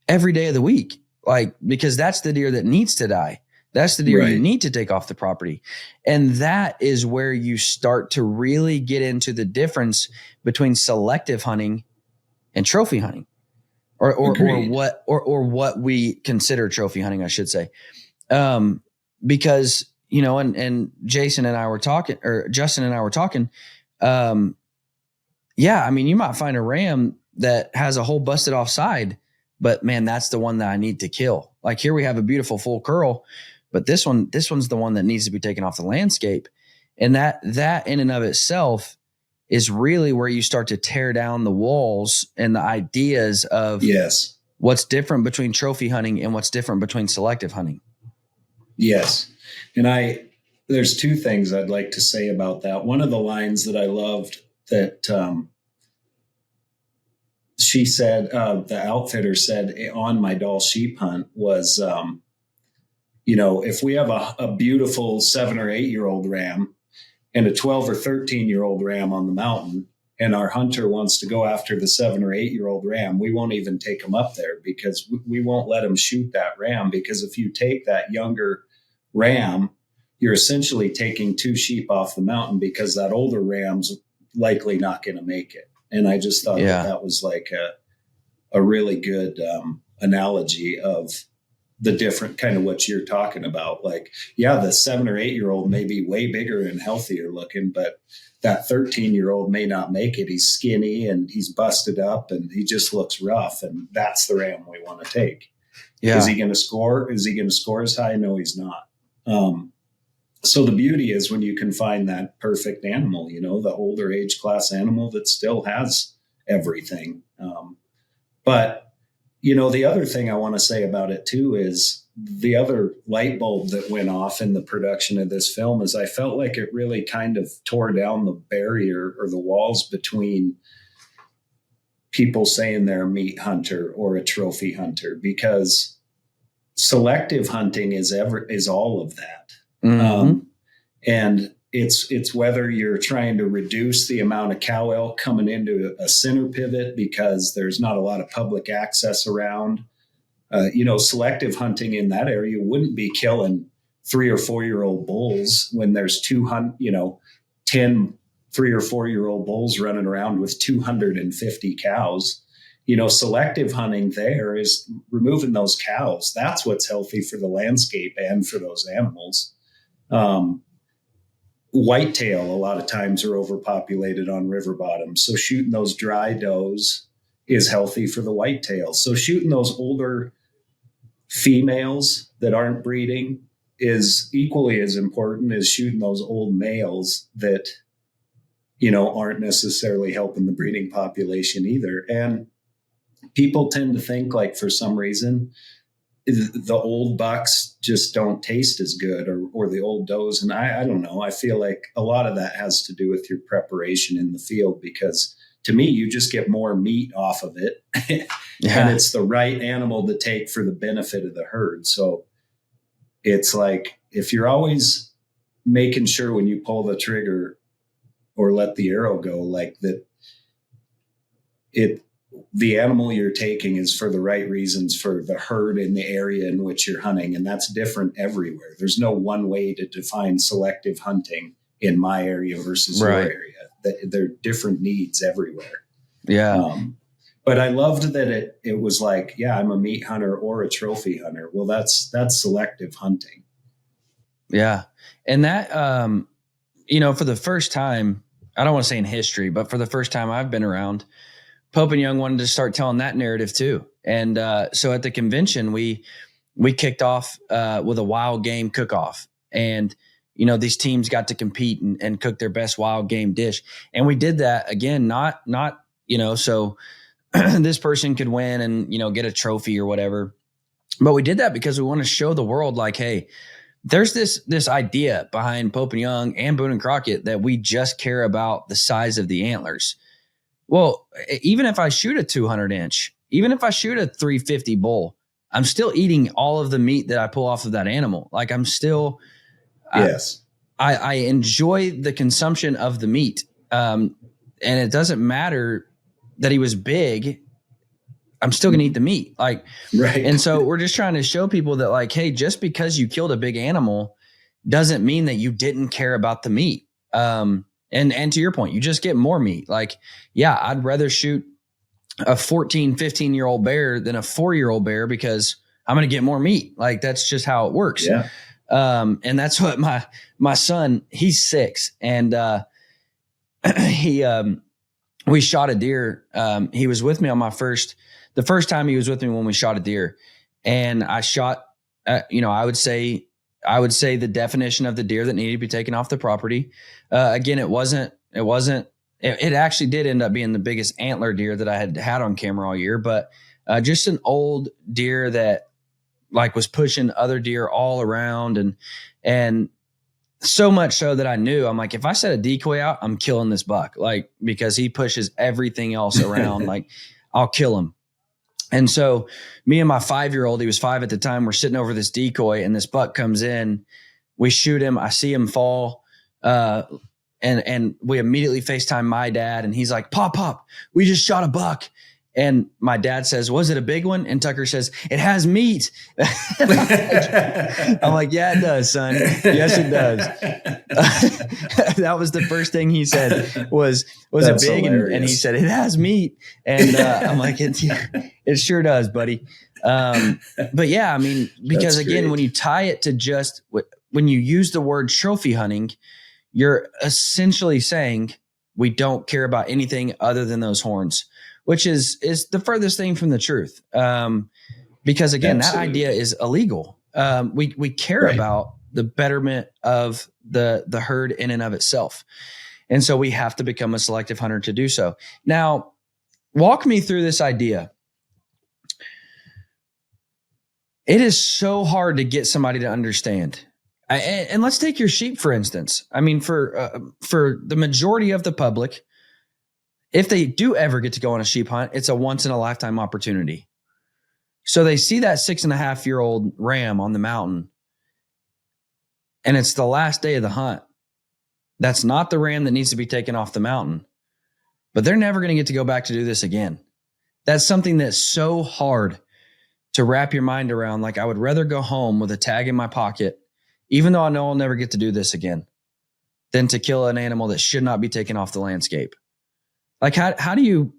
every day of the week. Like, because that's the deer that needs to die. That's the deer you need to take off the property. And that is where you start to really get into the difference between selective hunting and trophy hunting. Or what we consider trophy hunting, I should say. Because, and Jason and I were talking, or Justin and I were talking. You might find a ram that has a whole busted off side, but man, that's the one that I need to kill. Like, here we have a beautiful full curl, but this one's the one that needs to be taken off the landscape. And that in and of itself is really where you start to tear down the walls and the ideas of what's different between trophy hunting and what's different between selective hunting. Yes. And there's 2 things I'd like to say about that. One of the lines that I loved that she said, the outfitter said on my Dall sheep hunt was, if we have a beautiful 7 or 8-year-old ram and a 12 or 13-year-old ram on the mountain, and our hunter wants to go after the 7 or 8-year-old ram, we won't even take him up there because we won't let him shoot that ram. Because if you take that younger ram, you're essentially taking 2 sheep off the mountain because that older ram's likely not going to make it. And I just thought that was like a really good analogy of the different kind of what you're talking about. Like, the 7 or 8-year-old may be way bigger and healthier looking, but that 13-year-old may not make it. He's skinny and he's busted up and he just looks rough. And that's the ram we want to take. Yeah. Is he going to score? Is he going to score as high? No, he's not. So the beauty is when you can find that perfect animal, the older age class animal that still has everything. But the other thing I want to say about it too is the other light bulb that went off in the production of this film is I felt like it really kind of tore down the barrier or the walls between people saying they're a meat hunter or a trophy hunter, because selective hunting is all of that. Mm-hmm. And it's whether you're trying to reduce the amount of cow elk coming into a center pivot because there's not a lot of public access around. Selective hunting in that area wouldn't be killing 3 or 4-year-old bulls when there's 10 3 or 4-year-old bulls running around with 250 cows. Selective hunting there is removing those cows. That's what's healthy for the landscape and for those animals. Whitetail a lot of times are overpopulated on river bottoms. So shooting those dry does is healthy for the whitetail. So shooting those older females that aren't breeding is equally as important as shooting those old males that, aren't necessarily helping the breeding population either. And people tend to think like for some reason the old bucks just don't taste as good or the old does. And I don't know. I feel like a lot of that has to do with your preparation in the field, because to me, you just get more meat off of it. And it's the right animal to take for the benefit of the herd. So it's like, if you're always making sure when you pull the trigger or let the arrow go, like that, the animal you're taking is for the right reasons for the herd in the area in which you're hunting. And that's different everywhere. There's no one way to define selective hunting in my area versus your area. There are different needs everywhere. Yeah. But I loved that it was like, I'm a meat hunter or a trophy hunter. Well, that's selective hunting. Yeah. And that, for the first time, I don't want to say in history, but for the first time I've been around, Pope and Young wanted to start telling that narrative too. And so at the convention, we kicked off with a wild game cook-off. And, these teams got to compete and cook their best wild game dish. And we did that again, not so this person could win and, get a trophy or whatever. But we did that because we want to show the world like, hey, there's this idea behind Pope and Young and Boone and Crockett that we just care about the size of the antlers. Well, even if I shoot a 200 inch, even if I shoot a 350 bull, I'm still eating all of the meat that I pull off of that animal. Like I'm still, yes, I enjoy the consumption of the meat. And it doesn't matter that he was big. I'm still going to eat the meat. Like, right. And so we're just trying to show people that like, hey, just because you killed a big animal doesn't mean that you didn't care about the meat. And to your point, you just get more meat. Like, I'd rather shoot a 14, 15-year-old bear than a 4-year-old bear because I'm going to get more meat. Like, that's just how it works. Yeah. And that's what my son, he's 6, and we shot a deer. He was with me on the first time he was with me when we shot a deer, and I shot, I would say the definition of the deer that needed to be taken off the property. Again, it actually did end up being the biggest antler deer that I had on camera all year, but just an old deer that like was pushing other deer all around. And so much so that I knew, I'm like, if I set a decoy out, I'm killing this buck, like, because he pushes everything else around. Like I'll kill him. And so me and my 5-year-old, he was 5 at the time, we're sitting over this decoy and this buck comes in, we shoot him. I see him fall, And we immediately FaceTime my dad, and he's like, Pop, we just shot a buck. And my dad says, was it a big one? And Tucker says, it has meat. I'm like, yeah, it does, son. Yes, it does. That was the first thing he said was it big? And he said, it has meat. And I'm like, it sure does, buddy. But yeah, I mean, because again, when you tie it to just when you use the word trophy hunting, you're essentially saying we don't care about anything other than those horns, which is the furthest thing from the truth. Because again, that idea is illegal. We care about the betterment of the herd in and of itself. And so we have to become a selective hunter to do so. Now, walk me through this idea. It is so hard to get somebody to understand. And let's take your sheep, for instance. I mean, for the majority of the public, if they do ever get to go on a sheep hunt, it's a once in a lifetime opportunity. So they see that 6.5-year-old ram on the mountain, and it's the last day of the hunt. That's not the ram that needs to be taken off the mountain, but they're never going to get to go back to do this again. That's something that's so hard to wrap your mind around. Like, I would rather go home with a tag in my pocket, even though I know I'll never get to do this again, than to kill an animal that should not be taken off the landscape. Like, how do you,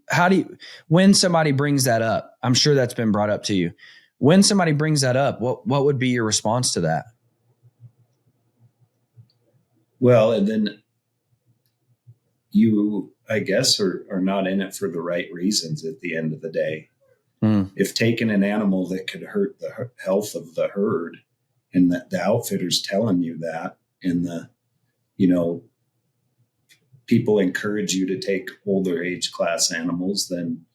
when somebody brings that up, I'm sure that's been brought up to you. When somebody brings that up, what would be your response to that? Well, and then you, I guess, are not in it for the right reasons at the end of the day. If taking an animal that could hurt the health of the herd, and that the outfitter's telling you that, and people encourage you to take older age class animals, then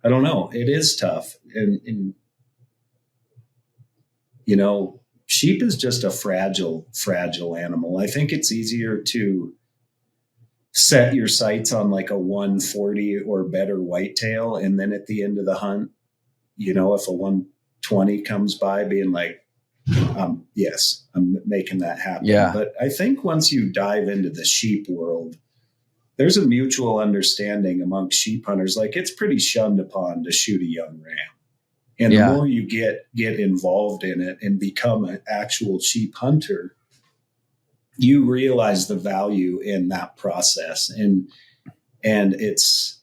I don't know. It is tough. And sheep is just a fragile animal. I think it's easier to set your sights on like a 140 or better whitetail. And then at the end of the hunt, if a 120 comes by, being like, yes, I'm making that happen. Yeah. But I think once you dive into the sheep world, there's a mutual understanding amongst sheep hunters. Like, it's pretty shunned upon to shoot a young ram. And the more you get involved in it and become an actual sheep hunter, you realize the value in that process. And it's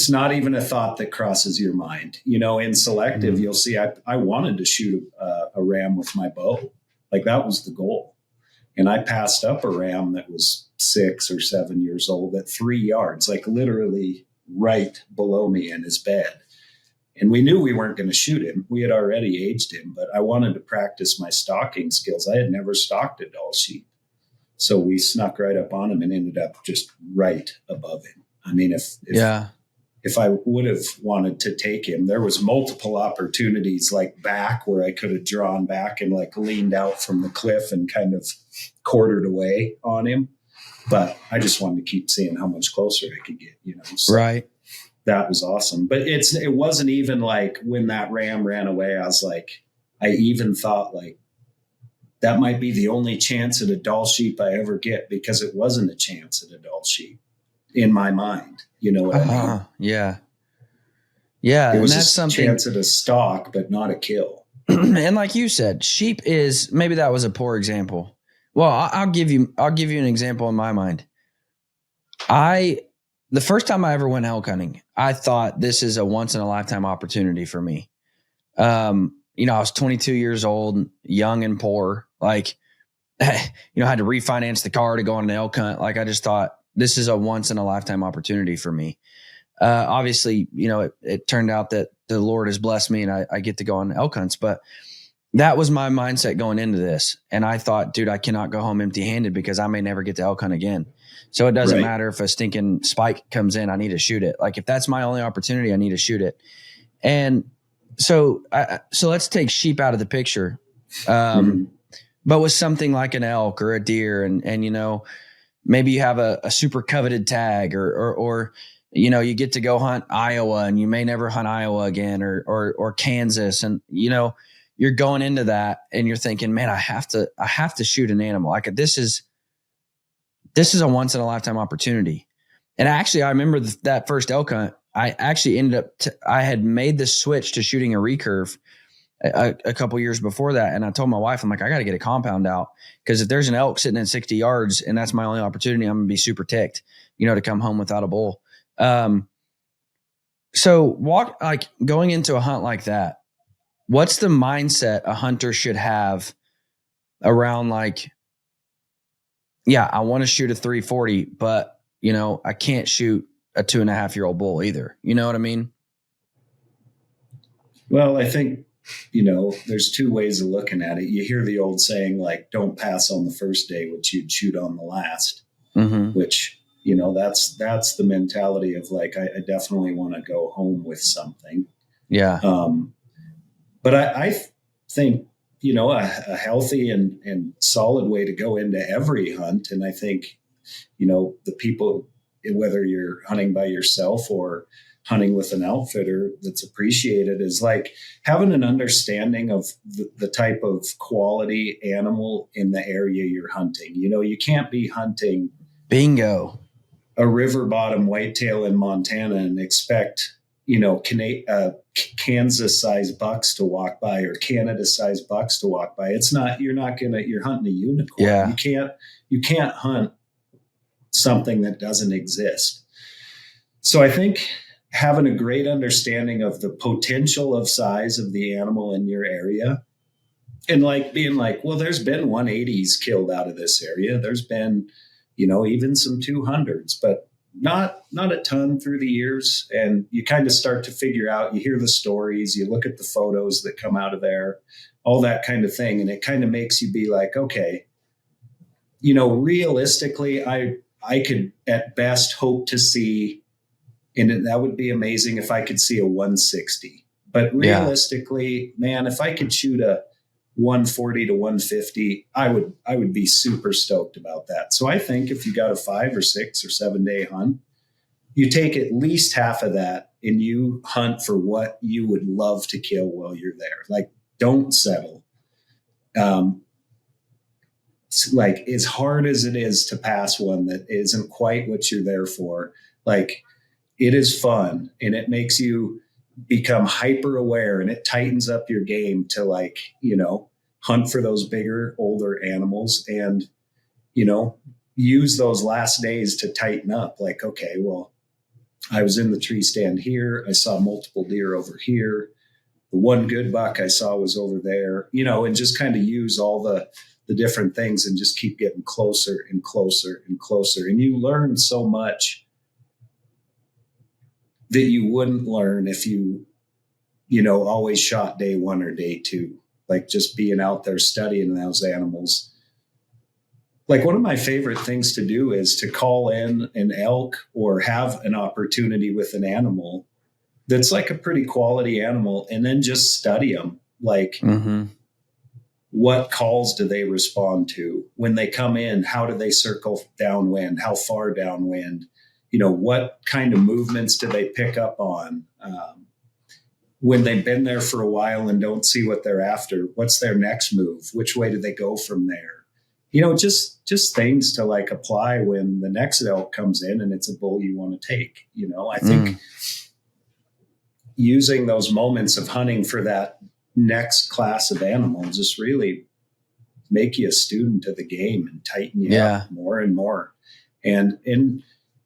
not even a thought that crosses your mind. In Selective, you'll see I wanted to shoot a ram with my bow. Like, that was the goal. And I passed up a ram that was 6 or 7 years old at 3 yards, like literally right below me in his bed. And we knew we weren't going to shoot him. We had already aged him, but I wanted to practice my stalking skills. I had never stalked a Dall sheep. So we snuck right up on him and ended up just right above him. I mean, if I would have wanted to take him, there was multiple opportunities like back where I could have drawn back and like leaned out from the cliff and kind of quartered away on him. But I just wanted to keep seeing how much closer I could get, So right. That was awesome. But it wasn't even like when that ram ran away, I was like, I even thought like that might be the only chance at a Dall sheep I ever get, because it wasn't a chance at a Dall sheep in my mind. You know what I mean? Yeah. Yeah. It was that's a something, chance at a stalk, but not a kill. And like you said, sheep is, maybe that was a poor example. Well, I'll give you an example in my mind. The first time I ever went elk hunting, I thought this is a once in a lifetime opportunity for me. I was 22 years old, young and poor. Like, I had to refinance the car to go on an elk hunt. Like, I just thought this is a once in a lifetime opportunity for me. Obviously, it turned out that the Lord has blessed me and I get to go on elk hunts, but that was my mindset going into this. And I thought, dude, I cannot go home empty handed because I may never get to elk hunt again. So it doesn't matter if a stinking spike comes in, I need to shoot it. Like, if that's my only opportunity, I need to shoot it. And so let's take sheep out of the picture. But with something like an elk or a deer and maybe you have a super coveted tag or you get to go hunt Iowa and you may never hunt Iowa again or Kansas. And, you're going into that and you're thinking, man, I have to shoot an animal. Like, this is this is a once in a lifetime opportunity. And actually, I remember that first elk hunt, I actually ended up, I had made the switch to shooting a recurve a couple years before that. And I told my wife, I'm like, I got to get a compound out, because if there's an elk sitting at 60 yards and that's my only opportunity, I'm going to be super ticked, to come home without a bull. So going into a hunt like that, what's the mindset a hunter should have around I want to shoot a 340, but I can't shoot a 2.5-year-old bull either. You know what I mean? Well, I think, there's two ways of looking at it. You hear the old saying, don't pass on the first day what you'd shoot on the last, which, that's the mentality of I definitely want to go home with something. Yeah. But I think, a healthy and solid way to go into every hunt. And I think, the people, whether you're hunting by yourself or hunting with an outfitter that's appreciated, is having an understanding of the type of quality animal in the area you're hunting. You can't be hunting bingo a river bottom whitetail in Montana and expect, Kansas-sized bucks to walk by or Canada-sized bucks to walk by. You're hunting a unicorn. Yeah. You can't hunt something that doesn't exist. So I think having a great understanding of the potential of size of the animal in your area, and being well, there's been 180s killed out of this area. There's been, even some 200s, but not a ton through the years. And you kind of start to figure out, you hear the stories, you look at the photos that come out of there, all that kind of thing. And it kind of makes you be okay, realistically, I could at best hope to see, and that would be amazing if I could see a 160. But realistically, man, if I could shoot a 140 to 150, I would be super stoked about that. So I think if you got a 5 or 6 or 7 day hunt, you take at least half of that and you hunt for what you would love to kill while you're there. Don't settle. As hard as it is to pass one that isn't quite what you're there for, it is fun and it makes you become hyper aware, and it tightens up your game to hunt for those bigger, older animals, and, use those last days to tighten up. Okay, well, I was in the tree stand here. I saw multiple deer over here. The one good buck I saw was over there, and just kind of use all the different things and just keep getting closer and closer and closer. And you learn so much that you wouldn't learn if you, always shot day 1 or day 2, just being out there studying those animals. One of my favorite things to do is to call in an elk or have an opportunity with an animal that's a pretty quality animal, and then just study them. What calls do they respond to when they come in? How do they circle downwind? How far downwind? What kind of movements do they pick up on? When they've been there for a while and don't see what they're after, what's their next move? Which way do they go from there? Just things to apply when the next elk comes in and it's a bull you want to take. I think using those moments of hunting for that next class of animals just really make you a student of the game and tighten you up more and more. And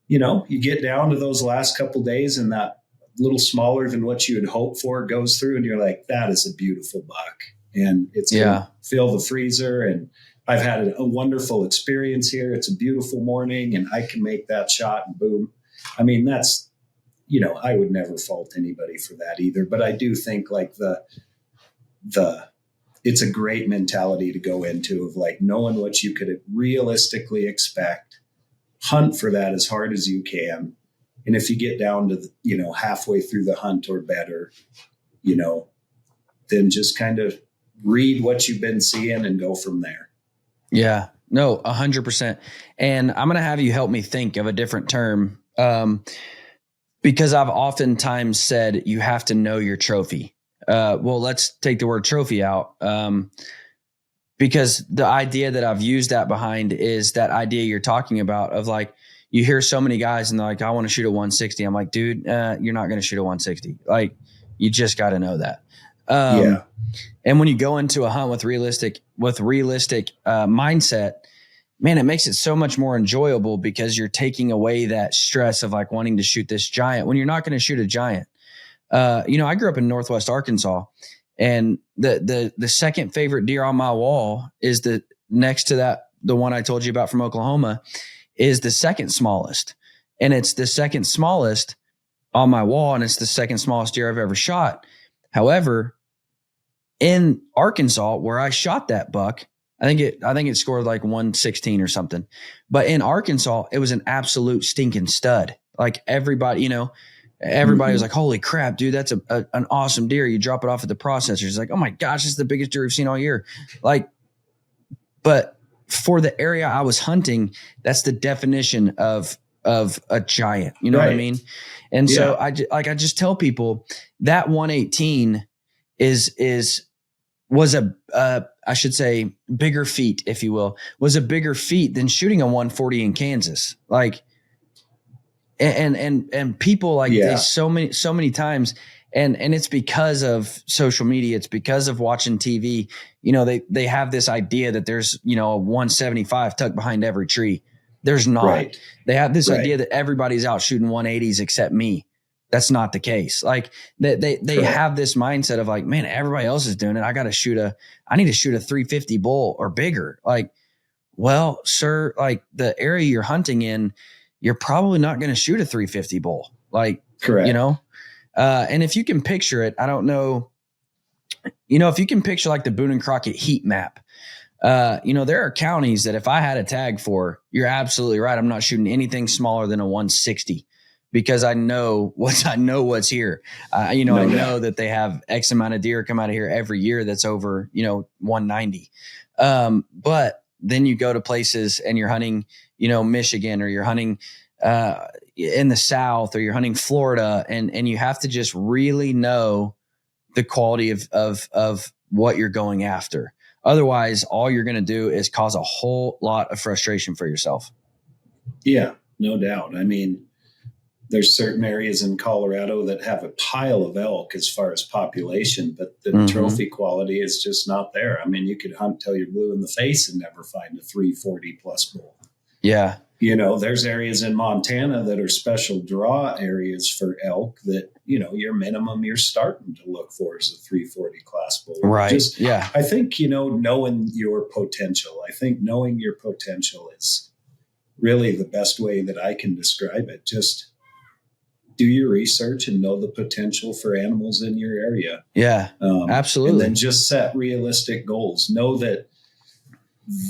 you get down to those last couple days and that little smaller than what you had hoped for goes through, and you're that is a beautiful buck, and it's going to fill the freezer. And I've had a wonderful experience here. It's a beautiful morning and I can make that shot, and boom. I mean, that's, I would never fault anybody for that either, but I do think it's a great mentality to go into of knowing what you could realistically expect, hunt for that as hard as you can. And if you get down to halfway through the hunt or better, then just kind of read what you've been seeing and go from there. Yeah, no, 100%. And I'm going to have you help me think of a different term, because I've oftentimes said you have to know your trophy. Well, let's take the word trophy out. because the idea that I've used that behind is that idea you're talking about of like, you hear so many guys and they're like, I want to shoot a 160. I'm like, dude, you're not going to shoot a 160. Like, you just got to know that. Yeah. And when you go into a hunt with realistic mindset, man, it makes it so much more enjoyable because you're taking away that stress of like wanting to shoot this giant when you're not going to shoot a giant. I grew up in Northwest Arkansas, and the second favorite deer on my wall is the next to that, the one I told you about from Oklahoma, is the second smallest. And it's the second smallest on my wall, and it's the second smallest deer I've ever shot. However, in Arkansas, where I shot that buck, I think it scored like 116 or something. But in Arkansas, it was an absolute stinking stud. Like everybody was like, holy crap, dude, that's an awesome deer. You drop it off at the processor. It's like, oh my gosh, it's the biggest deer we've seen all year. Like, but for the area I was hunting, that's the definition of a giant. You know what I mean? And so I just tell people that 118 was I should say bigger feat, if you will, was a bigger feat than shooting a 140 in Kansas. Like, and people like this so many times. And it's because of social media. It's because of watching TV. They have this idea that there's, a 175 tucked behind every tree. There's not. Right. They have this idea that everybody's out shooting 180s except me. That's not the case. Like they have this mindset of like, man, everybody else is doing it. I need to shoot a 350 bull or bigger. Like, well, sir, like the area you're hunting in, you're probably not going to shoot a 350 bull. Like, correct. And if you can picture it, I don't know, if you can picture like the Boone and Crockett heat map, there are counties that if I had a tag for, you're absolutely right. I'm not shooting anything smaller than a 160. Because I know what's here. I know that they have X amount of deer come out of here every year that's over, 190. But then you go to places and you're hunting, Michigan, or you're hunting in the South, or you're hunting Florida, and you have to just really know the quality of what you're going after. Otherwise, all you're going to do is cause a whole lot of frustration for yourself. Yeah, no doubt. I mean, there's certain areas in Colorado that have a pile of elk as far as population, but the trophy quality is just not there. I mean, you could hunt till you're blue in the face and never find a 340 plus bull. Yeah. There's areas in Montana that are special draw areas for elk that, your minimum you're starting to look for is a 340 class bull. Right. I think, knowing your potential. I think knowing your potential is really the best way that I can describe it. Just do your research and know the potential for animals in your area. Yeah, absolutely. And then just set realistic goals. Know that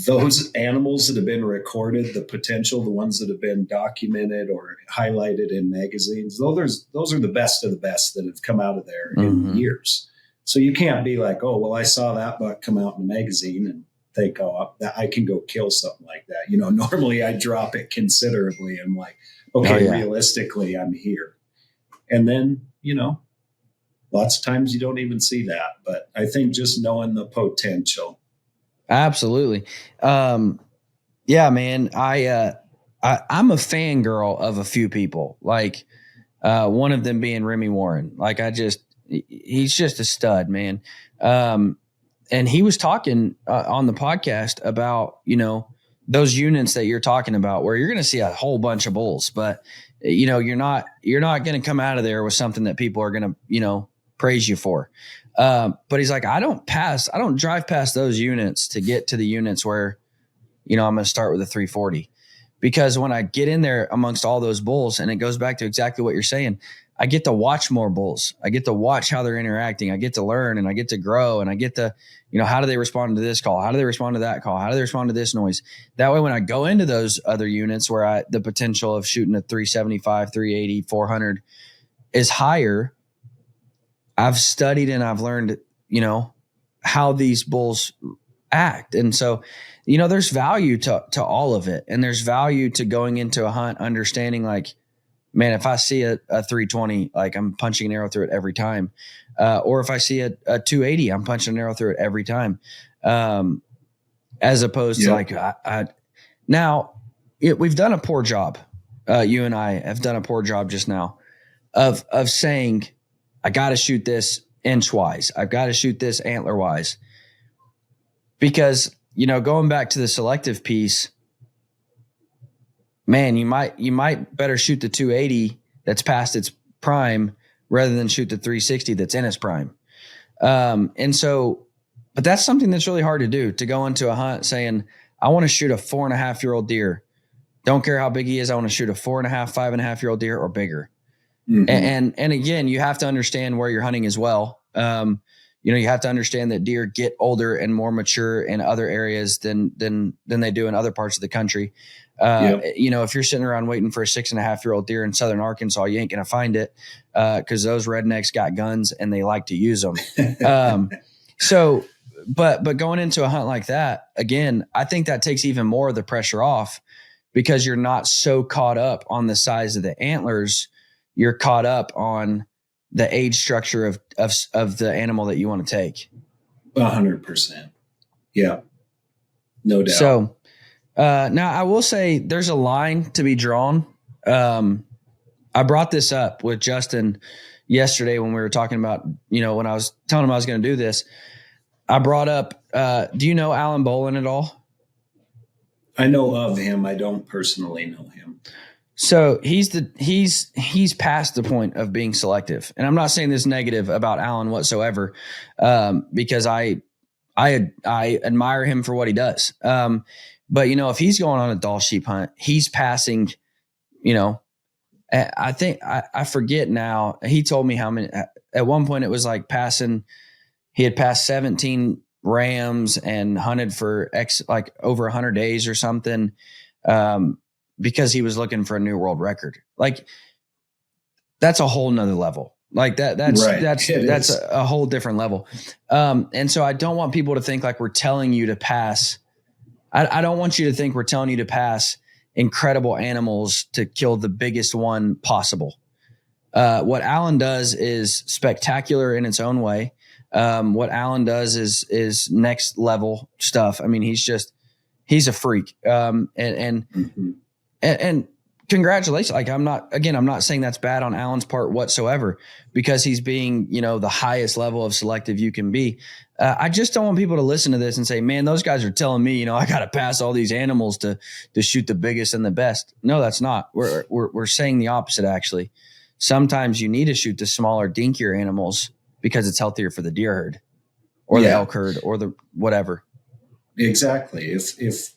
those animals that have been recorded, the potential, the ones that have been documented or highlighted in magazines, those are the best of the best that have come out of there in years. So you can't be like, oh, well, I saw that buck come out in a magazine and think, oh, I can go kill something like that. Normally I drop it considerably. I'm like, okay, realistically, I'm here. And then, lots of times you don't even see that. But I think just knowing the potential. Absolutely. Yeah, man. I'm a fangirl of a few people. Like one of them being Remy Warren. Like he's just a stud, man. And he was talking on the podcast about, those units that you're talking about where you're going to see a whole bunch of bulls, but you're not going to come out of there with something that people are going to, praise you for. But he's like, I don't drive past those units to get to the units where, I'm going to start with a 340, because when I get in there amongst all those bulls, and it goes back to exactly what you're saying, I get to watch more bulls. I get to watch how they're interacting. I get to learn and I get to grow, and I get to, how do they respond to this call? How do they respond to that call? How do they respond to this noise? That way, when I go into those other units where the potential of shooting a 375, 380, 400 is higher, I've studied and I've learned, how these bulls act. And so, there's value to all of it. And there's value to going into a hunt, understanding like, man, if I see a 320, like I'm punching an arrow through it every time. Or if I see a 280, I'm punching an arrow through it every time. as opposed to like, now we've done a poor job. You and I have done a poor job just now of saying, I got to shoot this inch wise. I've got to shoot this antler wise, because, going back to the selective piece, man, you might better shoot the 280 that's past its prime rather than shoot the 360 that's in its prime. But that's something that's really hard to do, to go into a hunt saying, I want to shoot a 4.5-year-old deer. Don't care how big he is. I want to shoot a 4.5, 5.5-year-old deer or bigger. Mm-hmm. And again, you have to understand where you're hunting as well. You have to understand that deer get older and more mature in other areas than they do in other parts of the country. If you're sitting around waiting for a 6.5-year-old deer in southern Arkansas, you ain't going to find it, because those rednecks got guns and they like to use them. But going into a hunt like that, again, I think that takes even more of the pressure off, because you're not so caught up on the size of the antlers. You're caught up on the age structure of the animal that you want to take. 100%. Yeah, no doubt. So now I will say there's a line to be drawn. I brought this up with Justin yesterday when we were talking about, when I was telling him I was going to do this. I brought up, do you know Alan Bolin at all? I know of him. I don't personally know him. So he's past the point of being selective. And I'm not saying this negative about Alan whatsoever, because I admire him for what he does. But if he's going on a Dall sheep hunt, he's passing, I think I forget now. He told me how many, at one point it was like he had passed 17 rams and hunted for over 100 days or something. Because he was looking for a new world record. Like, that's a whole nother level. Like that's a whole different level. And so I don't want people to think like we're telling you to pass. I don't want you to think we're telling you to pass incredible animals to kill the biggest one possible. What Alan does is spectacular in its own way. What Alan does is next level stuff. I mean, he's a freak. And congratulations. Like, I'm not saying that's bad on Alan's part whatsoever, because he's being, the highest level of selective you can be. I just don't want people to listen to this and say, man, those guys are telling me, I got to pass all these animals to shoot the biggest and the best. No, that's not. We're saying the opposite, actually. Sometimes you need to shoot the smaller, dinkier animals because it's healthier for the deer herd or the elk herd or the whatever. Exactly. If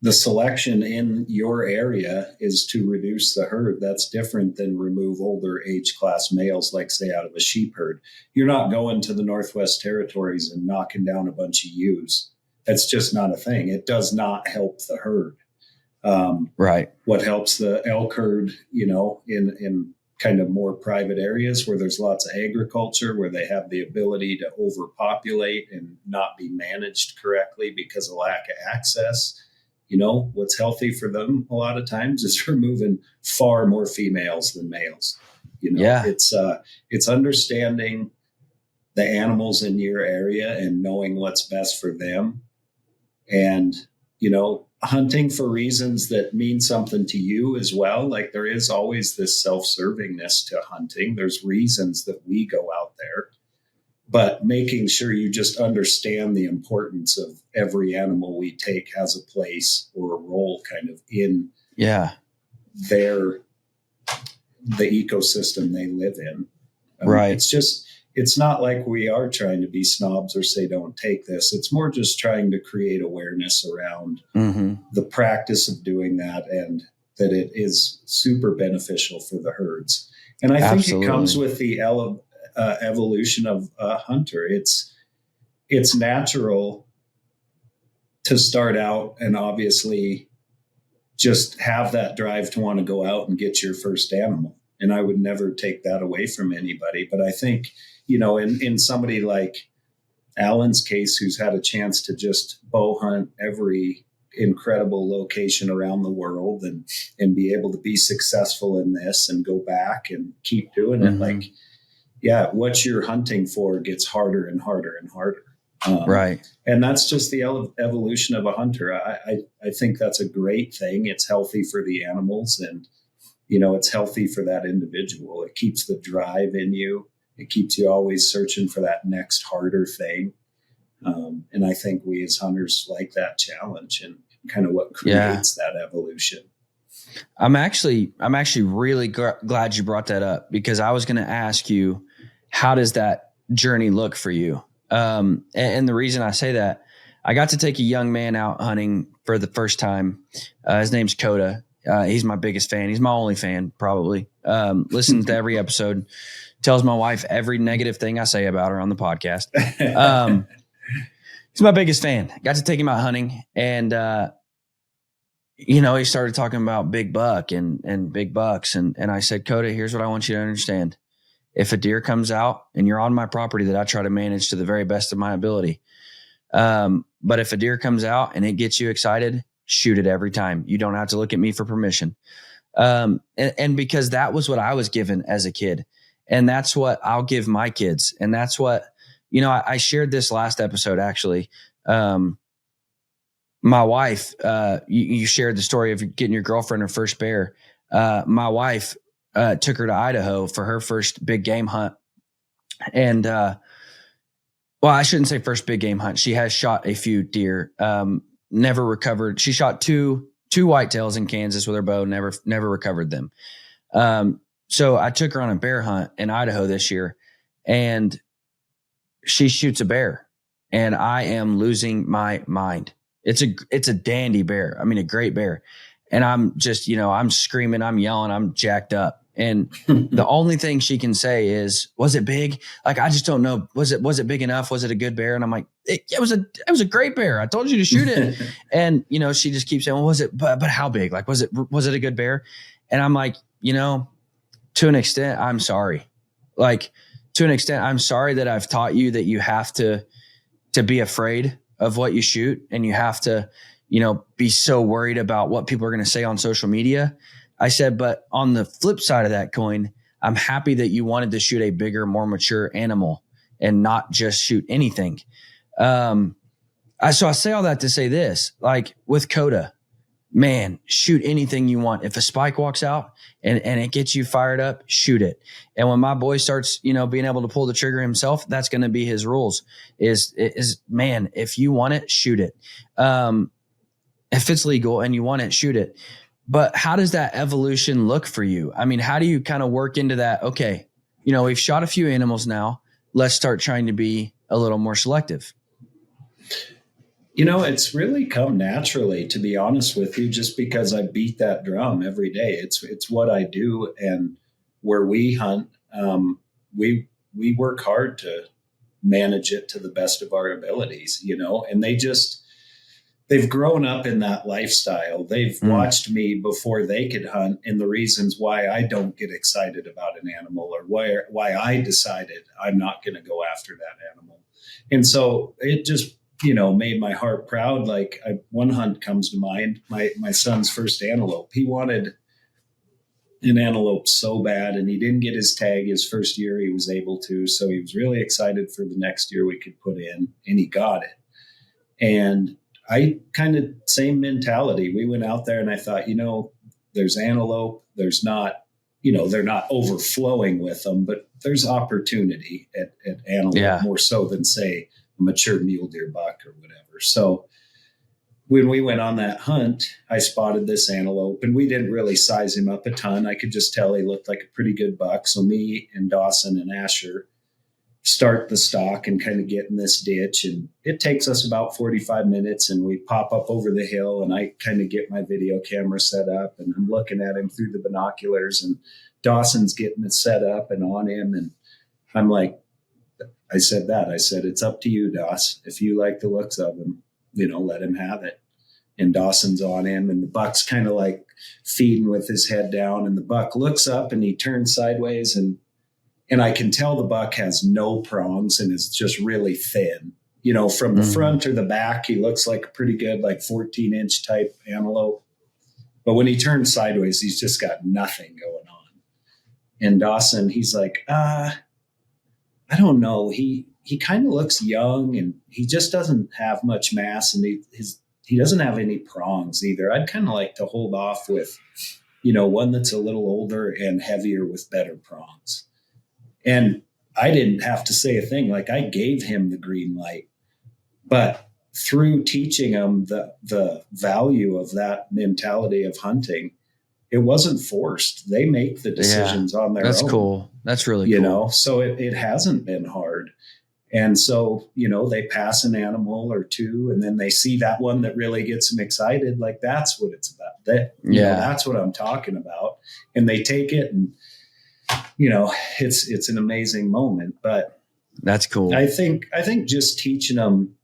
the selection in your area is to reduce the herd, that's different than remove older age class males, like say out of a sheep herd. You're not going to the Northwest Territories and knocking down a bunch of ewes. That's just not a thing. It does not help the herd. Right. What helps the elk herd, in kind of more private areas where there's lots of agriculture, where they have the ability to overpopulate and not be managed correctly because of lack of access. What's healthy for them a lot of times is removing far more females than males. It's understanding the animals in your area and knowing what's best for them, and, hunting for reasons that mean something to you as well. Like, there is always this self-servingness to hunting. There's reasons that we go out there, but making sure you just understand the importance of every animal we take has a place or a role kind of in the ecosystem they live in. Right. It's not like we are trying to be snobs or say, don't take this. It's more just trying to create awareness around the practice of doing that, and that it is super beneficial for the herds. And I think it comes with the evolution of a hunter. It's natural to start out and obviously just have that drive to want to go out and get your first animal. And I would never take that away from anybody. But I think, in somebody like Alan's case, who's had a chance to just bow hunt every incredible location around the world and be able to be successful in this and go back and keep doing it. Like, what you're hunting for gets harder and harder and harder. Right. And that's just the evolution of a hunter. I think that's a great thing. It's healthy for the animals, and, it's healthy for that individual. It keeps the drive in you. It keeps you always searching for that next harder thing. And I think we as hunters like that challenge, and kind of what creates that evolution. I'm actually really glad you brought that up, because I was going to ask you, how does that journey look for you? And the reason I say that, I got to take a young man out hunting for the first time. His name's Coda. He's my biggest fan. He's my only fan, probably. Listens to every episode, tells my wife every negative thing I say about her on the podcast. He's my biggest fan. Got to take him out hunting, and he started talking about big buck and big bucks. And I said, Coda, here's what I want you to understand. If a deer comes out and you're on my property that I try to manage to the very best of my ability. But if a deer comes out and it gets you excited, shoot it every time. You don't have to look at me for permission. And because that was what I was given as a kid, and that's what I'll give my kids. And that's what, I shared this last episode, actually. My wife, you shared the story of getting your girlfriend her first bear. My wife took her to Idaho for her first big game hunt. And, I shouldn't say first big game hunt. She has shot a few deer, never recovered. She shot two whitetails in Kansas with her bow, never recovered them. So I took her on a bear hunt in Idaho this year, and she shoots a bear, and I am losing my mind. It's a dandy bear. I mean, a great bear. And I'm just, I'm screaming, I'm yelling, I'm jacked up. And the only thing she can say is, was it big? Like, I just don't know. Was it big enough? Was it a good bear? And I'm like, it was a great bear. I told you to shoot it. And, she just keeps saying, well, was it, but how big? Like, was it a good bear? And I'm like, to an extent, I'm sorry. Like, to an extent, I'm sorry that I've taught you that you have to be afraid of what you shoot, and you have to, be so worried about what people are going to say on social media. I said, but on the flip side of that coin, I'm happy that you wanted to shoot a bigger, more mature animal and not just shoot anything. So I say all that to say this, like with Coda, man, shoot anything you want. If a spike walks out and it gets you fired up, shoot it. And when my boy starts, being able to pull the trigger himself, that's going to be his rules is, man, if you want it, shoot it. If it's legal and you want it, shoot it. But how does that evolution look for you? I mean, how do you kind of work into that? Okay, we've shot a few animals now. Let's start trying to be a little more selective. It's really come naturally, to be honest with you, just because I beat that drum every day. It's what I do. And where we hunt, we work hard to manage it to the best of our abilities, and they've grown up in that lifestyle. They've watched me before they could hunt, and the reasons why I don't get excited about an animal, or why I decided I'm not going to go after that animal. And so it just, made my heart proud. Like, one hunt comes to mind, my son's first antelope. He wanted an antelope so bad, and he didn't get his tag his first year he was able to. So he was really excited for the next year we could put in, and he got it. And I kind of same mentality. We went out there and I thought, there's antelope. There's not, they're not overflowing with them, but there's opportunity at antelope more so than, say, a mature mule deer buck or whatever. So when we went on that hunt, I spotted this antelope, and we didn't really size him up a ton. I could just tell he looked like a pretty good buck. So me and Dawson and Asher start the stalk and kind of get in this ditch, and it takes us about 45 minutes, and we pop up over the hill, and I kind of get my video camera set up, and I'm looking at him through the binoculars, and Dawson's getting it set up and on him. And I'm like, I said, it's up to you, Doss. If you like the looks of him, let him have it. And Dawson's on him, and the buck's kind of like feeding with his head down, and the buck looks up and he turns sideways, and I can tell the buck has no prongs and is just really thin. From the front or the back, he looks like a pretty good, like 14-inch type antelope. But when he turns sideways, he's just got nothing going on. And Dawson, he's like, I don't know. He he kind of looks young, and he just doesn't have much mass, and he doesn't have any prongs either. I'd kind of like to hold off with, one that's a little older and heavier with better prongs. And I didn't have to say a thing. Like, I gave him the green light, but through teaching him the value of that mentality of hunting, it wasn't forced. They make the decisions on their own. That's cool. That's really cool. So it hasn't been hard. And so, they pass an animal or two, and then they see that one that really gets them excited. Like, that's what it's about. That's what I'm talking about. And they take it, and, it's an amazing moment. But that's cool. I think just teaching them,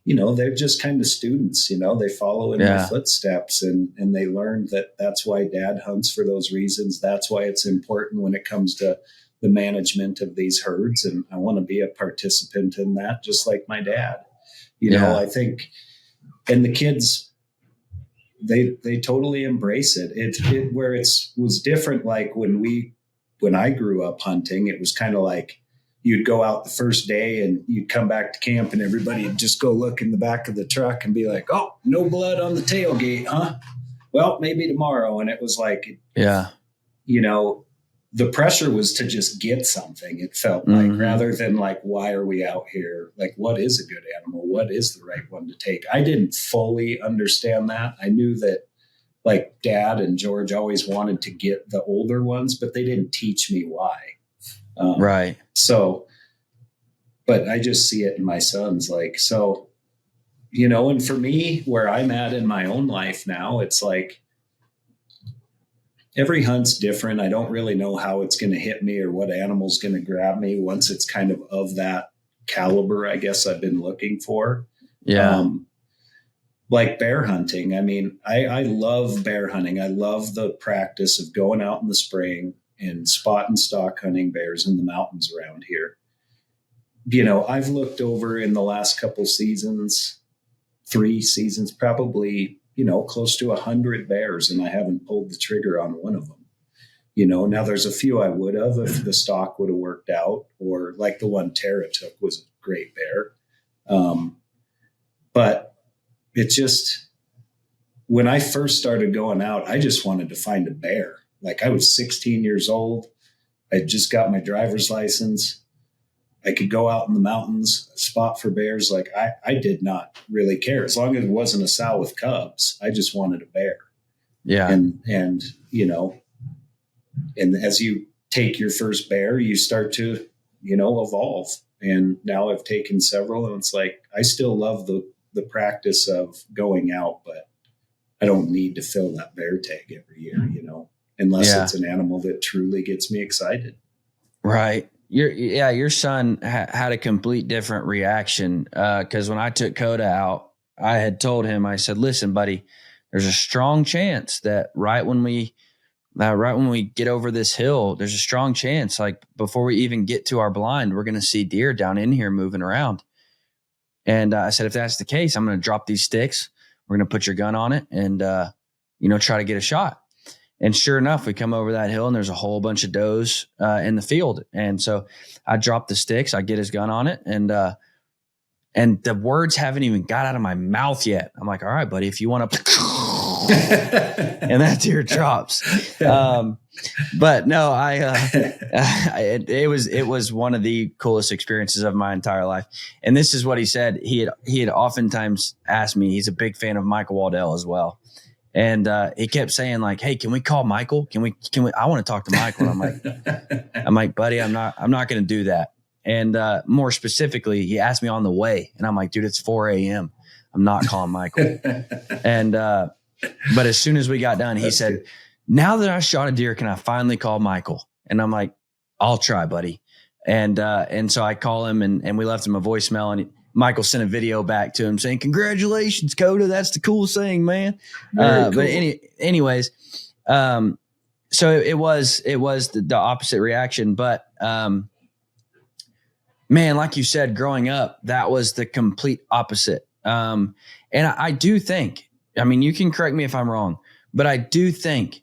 they're just kind of students, they follow in their footsteps, and they learn that that's why Dad hunts for those reasons. That's why it's important when it comes to the management of these herds. And I want to be a participant in that, just like my dad, I think, and the kids, they totally embrace it. It where was different. Like when I grew up hunting, it was kind of like, you'd go out the first day and you'd come back to camp, and everybody would just go look in the back of the truck and be like, "Oh, no blood on the tailgate, huh? Well, maybe tomorrow." And it was like, the pressure was to just get something. It felt like, rather than like, why are we out here? Like, what is a good animal? What is the right one to take? I didn't fully understand that. I knew that, like, Dad and George always wanted to get the older ones, but they didn't teach me why. Right. So, but I just see it in my sons. Like, so, and for me, where I'm at in my own life now, it's like, every hunt's different. I don't really know how it's going to hit me or what animal's going to grab me once it's kind of that caliber, I guess, I've been looking for. Yeah. Like bear hunting. I mean, I love bear hunting. I love the practice of going out in the spring and spot and stalk hunting bears in the mountains around here. I've looked over in the last couple seasons, 3 seasons, probably, close to 100 bears, and I haven't pulled the trigger on one of them. Now there's a few I would have if the stalk would have worked out, or like the one Tara took was a great bear. But it just, when I first started going out, I just wanted to find a bear. Like, I was 16 years old. I just got my driver's license. I could go out in the mountains, spot for bears. Like, I did not really care. As long as it wasn't a sow with cubs, I just wanted a bear. Yeah. And as you take your first bear, you start to, evolve. And now I've taken several, and it's like, I still love the practice of going out, but I don't need to fill that bear tag every year, unless it's an animal that truly gets me excited. Right. Your son had a complete different reaction. Cause when I took Coda out, I had told him, I said, "Listen, buddy, there's a strong chance that right when we get over this hill, there's a strong chance, like, before we even get to our blind, we're going to see deer down in here moving around." And I said, "If that's the case, I'm going to drop these sticks. We're going to put your gun on it and, try to get a shot." And sure enough, we come over that hill and there's a whole bunch of does in the field. And so I drop the sticks, I get his gun on it, and the words haven't even got out of my mouth yet. I'm like, "All right, buddy, if you want to," and that deer drops. But no, it was one of the coolest experiences of my entire life. And this is what he said. He had oftentimes asked me, he's a big fan of Michael Waddell as well. And he kept saying, like, "Hey, can we call Michael? Can we? I want to talk to Michael." And I'm like, "Buddy, I'm not going to do that." And more specifically, he asked me on the way, and I'm like, "Dude, it's 4 a.m. I'm not calling Michael." And but as soon as we got done, he said, "Now that I shot a deer, can I finally call Michael?" And I'm like, "I'll try, buddy." And so I call him, and we left him a voicemail, and Michael sent a video back to him saying, "Congratulations, Coda. That's the coolest thing, man." Cool. But anyways, so it was the opposite reaction. But man, like you said, growing up, that was the complete opposite. And I do think, I mean, you can correct me if I'm wrong, but I do think,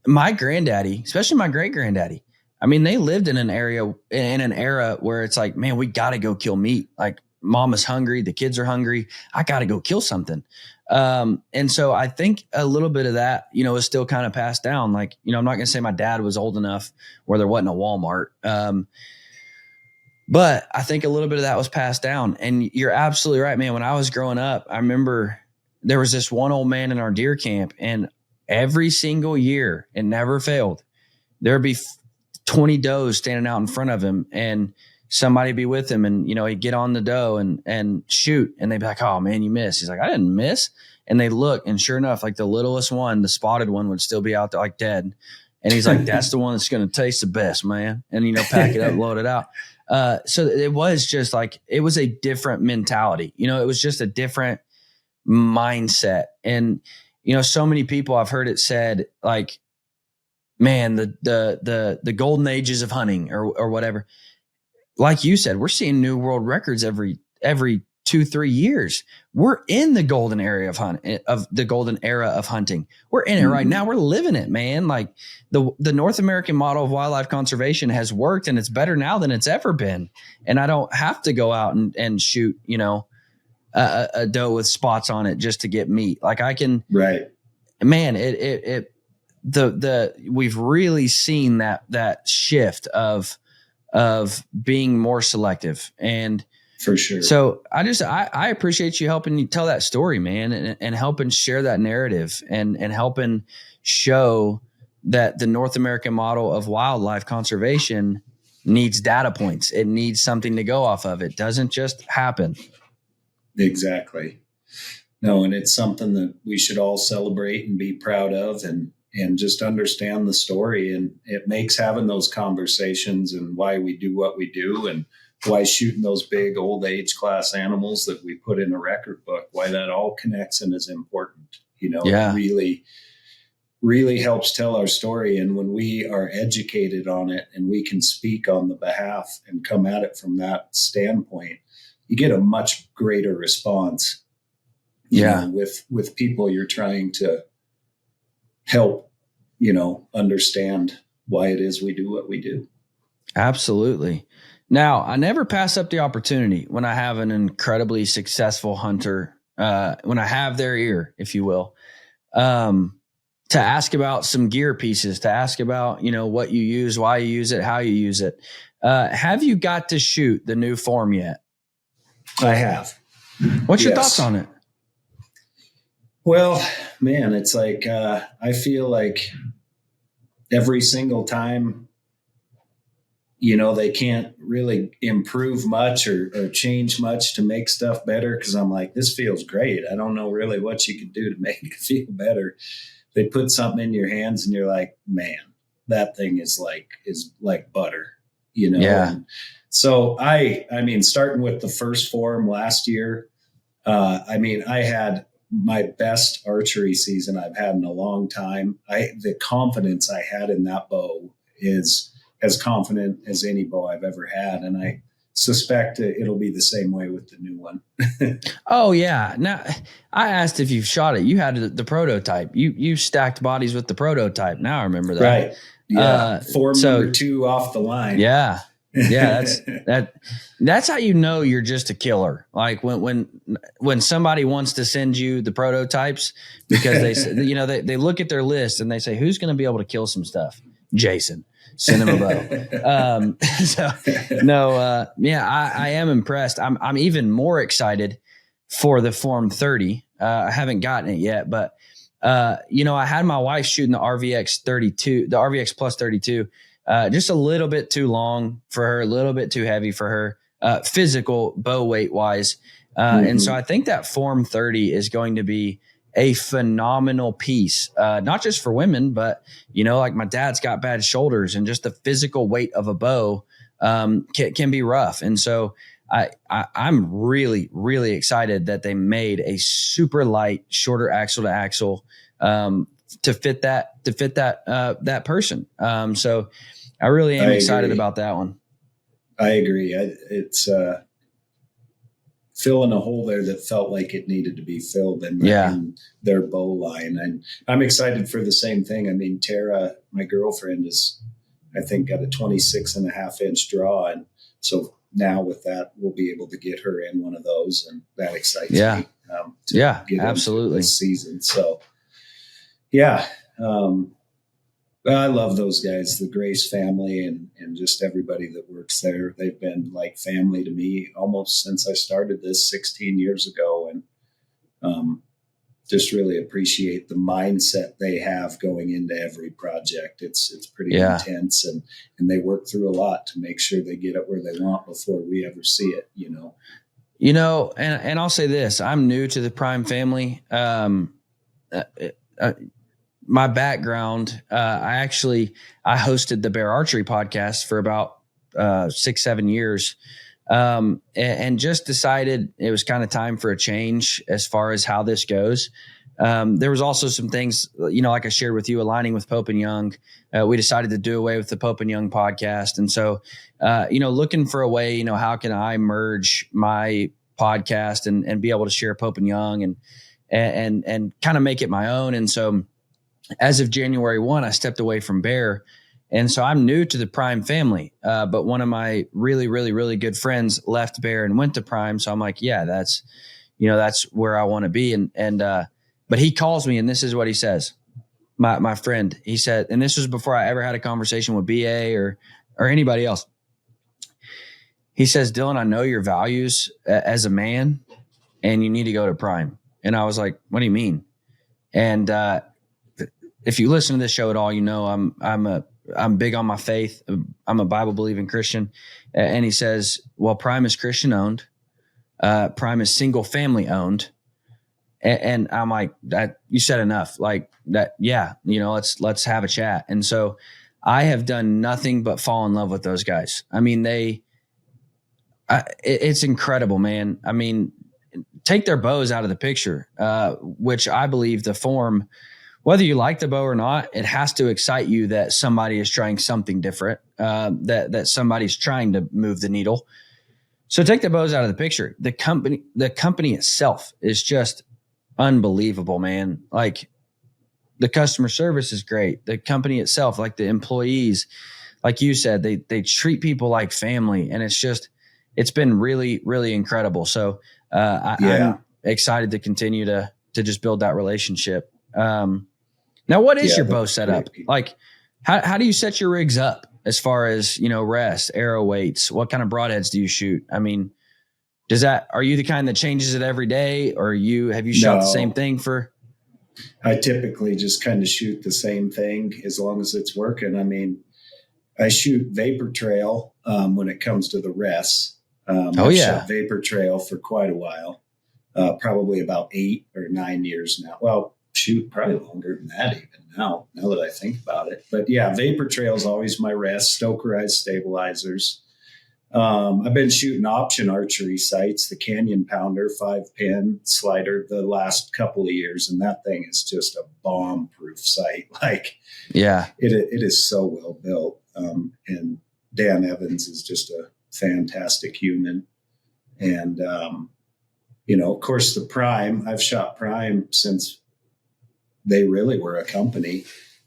my granddaddy, especially my great granddaddy, I mean, they lived in an era where it's like, man, we got to go kill meat. Like mama's hungry. The kids are hungry. I got to go kill something. And so I think a little bit of that, is still kind of passed down. Like, I'm not going to say my dad was old enough where there wasn't a Walmart. But I think a little bit of that was passed down. And you're absolutely right, man. When I was growing up, I remember there was this one old man in our deer camp, and every single year, it never failed, there'd be 20 does standing out in front of him, and somebody be with him, and he'd get on the doe and shoot, and they'd be like, "Oh man, you missed." He's like, "I didn't miss." And they look, and sure enough, like the littlest one, the spotted one, would still be out there like dead. And he's like, "That's the one that's going to taste the best, man." And pack it up, load it out. So it was just like, it was a different mentality. It was just a different mindset. And so many people, I've heard it said like, man, the golden ages of hunting or whatever. Like you said, we're seeing new world records every 2-3 years. We're in the golden era of hunting. We're in it right now. We're living it, man. Like the North American model of wildlife conservation has worked, and it's better now than it's ever been. And I don't have to go out and shoot, a doe with spots on it just to get meat. Like I can, right, man, we've really seen that shift of being more selective. And for sure. So I appreciate you helping you tell that story, man, and helping share that narrative and helping show that the North American model of wildlife conservation needs data points. It needs something to go off of. It doesn't just happen. Exactly. No, and it's something that we should all celebrate and be proud of, and just understand the story. And it makes having those conversations and why we do what we do, and why shooting those big old age class animals that we put in a record book, why that all connects and is important. Yeah. It really, really helps tell our story. And when we are educated on it and we can speak on the behalf and come at it from that standpoint, you get a much greater response. With people you're trying to help, understand why it is we do what we do. Absolutely. Now, I never pass up the opportunity when I have an incredibly successful hunter, when I have their ear, if you will, to ask about some gear pieces, to ask about, what you use, why you use it, how you use it. Have you got to shoot the new form yet? I have. What's your thoughts on it? Well, man, it's like, I feel like every single time, they can't really improve much or change much to make stuff better. Cause I'm like, this feels great. I don't know really what you can do to make it feel better. They put something in your hands and you're like, man, that thing is like butter, Yeah. And so I mean, starting with the first form last year, I had my best archery season I've had in a long time. The confidence I had in that bow is as confident as any bow I've ever had. And I suspect it'll be the same way with the new one. Oh yeah. Now I asked if you've shot it. You had the prototype. You stacked bodies with the prototype. Now I remember that. Right. Yeah. Form number 2 off the line. Yeah. Yeah. That's how you're just a killer. Like when somebody wants to send you the prototypes, because they look at their list and they say, who's going to be able to kill some stuff? Jason. Send him a bow. I am impressed. I'm even more excited for the Form 30. I haven't gotten it yet, but I had my wife shooting the RVX 32, the RVX Plus 32, just a little bit too long for her, a little bit too heavy for her, physical bow weight wise. And so I think that Form 30 is going to be a phenomenal piece, not just for women, but, like my dad's got bad shoulders, and just the physical weight of a bow can be rough. And so I'm really, really excited that they made a super light, shorter axle to axle to fit that person. So I really am excited about that one. I agree. It's filling a hole there that felt like it needed to be filled in their bow line. And I'm excited for the same thing. I mean, Tara, my girlfriend, I think got a 26.5-inch draw. And so now with that, we'll be able to get her in one of those, and that excites me. To get absolutely this season. So I love those guys, the Grace family, and just everybody that works there. They've been like family to me almost since I started this 16 years ago. And just really appreciate the mindset they have going into every project. It's pretty intense, and they work through a lot to make sure they get it where they want before we ever see it, and I'll say this, I'm new to the Prime family. My background, I hosted the Bear Archery podcast for about 6-7 years, and just decided it was kind of time for a change as far as how this goes. There was also some things, like I shared with you, aligning with Pope and Young. We decided to do away with the Pope and Young podcast. And so, looking for a way, how can I merge my podcast and be able to share Pope and Young and kind of make it my own. And so as of January 1, I stepped away from Bear. And so I'm new to the Prime family. But one of my really, really, really good friends left Bear and went to Prime. So I'm like, yeah, that's where I want to be. But he calls me, and this is what he says. My friend, he said, and this was before I ever had a conversation with BA or anybody else. He says, Dylan, I know your values as a man, and you need to go to Prime. And I was like, what do you mean? And if you listen to this show at all, I'm big on my faith. I'm a Bible believing Christian. And he says, well, Prime is Christian owned. Prime is single family owned. And I'm like, that you said enough like that. Yeah. Let's have a chat. And so I have done nothing but fall in love with those guys. I mean, it's incredible, man. I mean, take their bows out of the picture, which I believe the form, whether you like the bow or not, it has to excite you that somebody is trying something different, that somebody's trying to move the needle. So take the bows out of the picture. The company itself is just unbelievable, man. Like the customer service is great. The company itself, like the employees, like you said, they treat people like family, and it's been really, really incredible. So I'm excited to continue to just build that relationship. Now, what is your bow setup? Like, how do you set your rigs up as far as, rest, arrow weights? What kind of broadheads do you shoot? I mean, are you the kind that changes it every day, or have you shot the same thing for? I typically just kind of shoot the same thing as long as it's working. I mean, I shoot vapor trail when it comes to the rests. I've shot vapor trail for quite a while, probably about 8 or 9 years now. Well, shoot, probably longer than that even now that I think about it. But yeah, vapor trail is always my rest. Stokerized stabilizers. I've been shooting option archery sights, the Canyon Pounder 5-pin slider the last couple of years, and that thing is just a bomb-proof sight. Like, yeah, it is so well built. And Dan Evans is just a fantastic human. And of course, the Prime. I've shot Prime since they really were a company.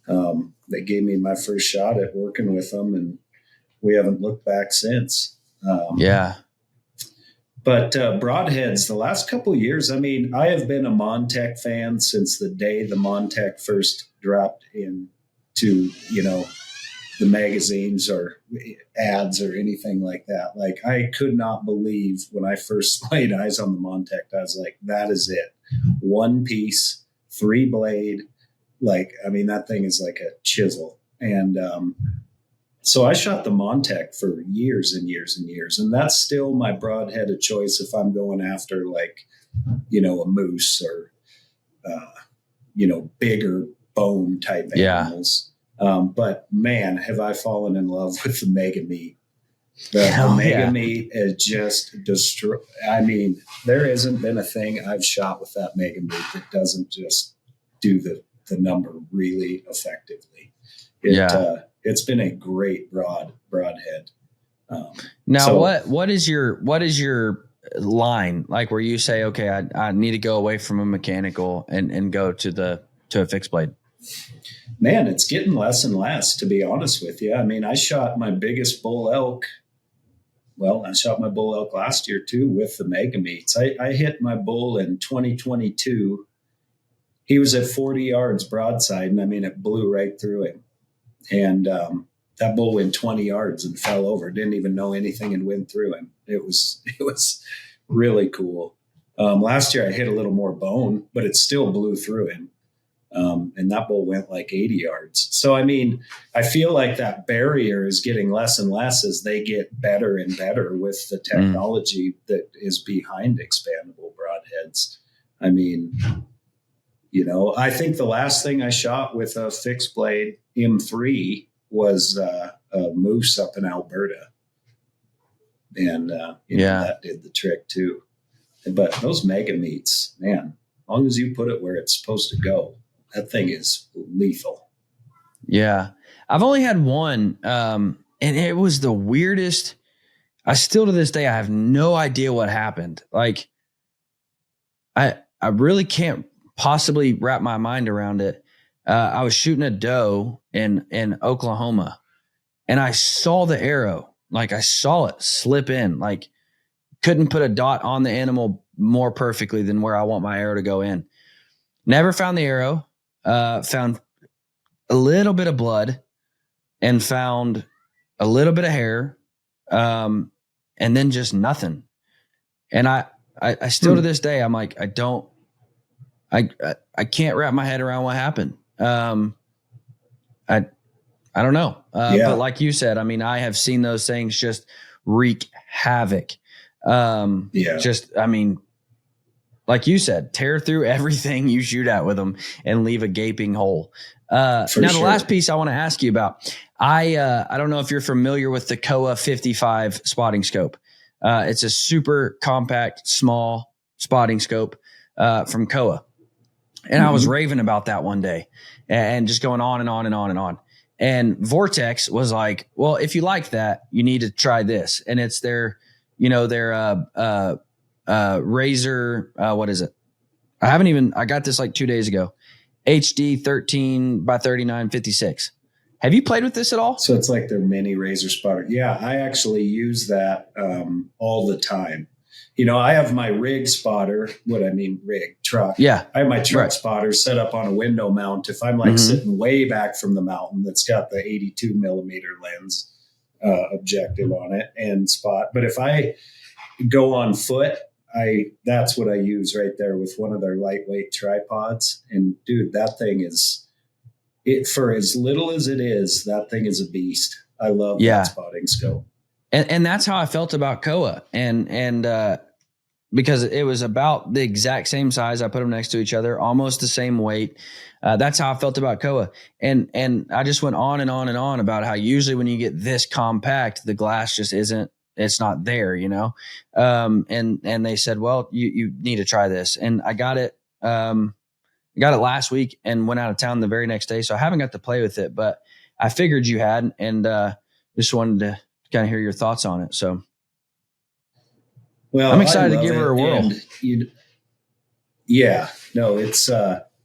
They gave me my first shot at working with them, and we haven't looked back since. But broadheads, the last couple of years, I mean, I have been a Montec fan since the day the Montec first dropped into, the magazines or ads or anything like that. Like, I could not believe when I first laid eyes on the Montec, I was like, that is it. One piece, 3-blade. Like, I mean, that thing is like a chisel. And, so I shot the Montec for years and years and years, and that's still my broadhead of choice if I'm going after like, a moose or, bigger bone type animals. But man, have I fallen in love with the Mega Meat. The Mega Meat is just destroy. I mean, there hasn't been a thing I've shot with that Mega Meat that doesn't just do the number really effectively. It's been a great broadhead. What is your line like where you say, okay, I need to go away from a mechanical and go to a fixed blade? Man, it's getting less and less, to be honest with you. I mean, I shot my biggest bull elk. Well, I shot my bull elk last year too with the mega meats. I hit my bull in 2022. He was at 40 yards broadside, and I mean, it blew right through him. And that bull went 20 yards and fell over. Didn't even know anything and went through him. It was really cool. Last year I hit a little more bone, but it still blew through him. And that bull went like 80 yards. So, I mean, I feel like that barrier is getting less and less as they get better and better with the technology that is behind expandable broadheads. I mean, you know, I think the last thing I shot with a fixed blade M3 was a moose up in Alberta. And, that did the trick too. But those mega meats, man, as long as you put it where it's supposed to go, that thing is lethal. Yeah. I've only had one, and it was the weirdest. I still to this day, I have no idea what happened. Like, I really can't possibly wrap my mind around it. I was shooting a doe in Oklahoma, and I saw the arrow. Like, I saw it slip in. Like, couldn't put a dot on the animal more perfectly than where I want my arrow to go in. Never found the arrow. Found a little bit of blood and found a little bit of hair, and then just nothing. And I still to this day, I'm like, I can't wrap my head around what happened. I don't know. But like you said, I mean, I have seen those things just wreak havoc. Just, I mean, like you said, tear through everything you shoot at with them and leave a gaping hole. The last piece I want to ask you about, I don't know if you're familiar with the Kowa 55 spotting scope. It's a super compact, small spotting scope from Kowa. And I was raving about that one day and just going on and on and on and on. And Vortex was like, well, if you like that, you need to try this. And it's their Razor, what is it? I got this like 2 days ago. HD 13 by 39 56. Have you played with this at all? So it's like their mini Razor spotter. Yeah, I actually use that all the time. You know, I have my rig spotter, truck. Yeah. I have my truck spotter set up on a window mount. If I'm like sitting way back from the mountain, that's got the 82 millimeter lens objective on it and spot. But if I go on foot, that's what I use right there with one of their lightweight tripods. And dude, that thing is for as little as it is, that thing is a beast. I love that spotting scope. And that's how I felt about Kowa. And because it was about the exact same size. I put them next to each other, almost the same weight. That's how I felt about Kowa. And I just went on and on and on about how usually when you get this compact, the glass just it's not there, you know? And they said, well, you need to try this. And I got it last week and went out of town the very next day. So I haven't got to play with it, but I figured you had, and just wanted to kind of hear your thoughts on it. So, well, I'm excited to give her a whirl.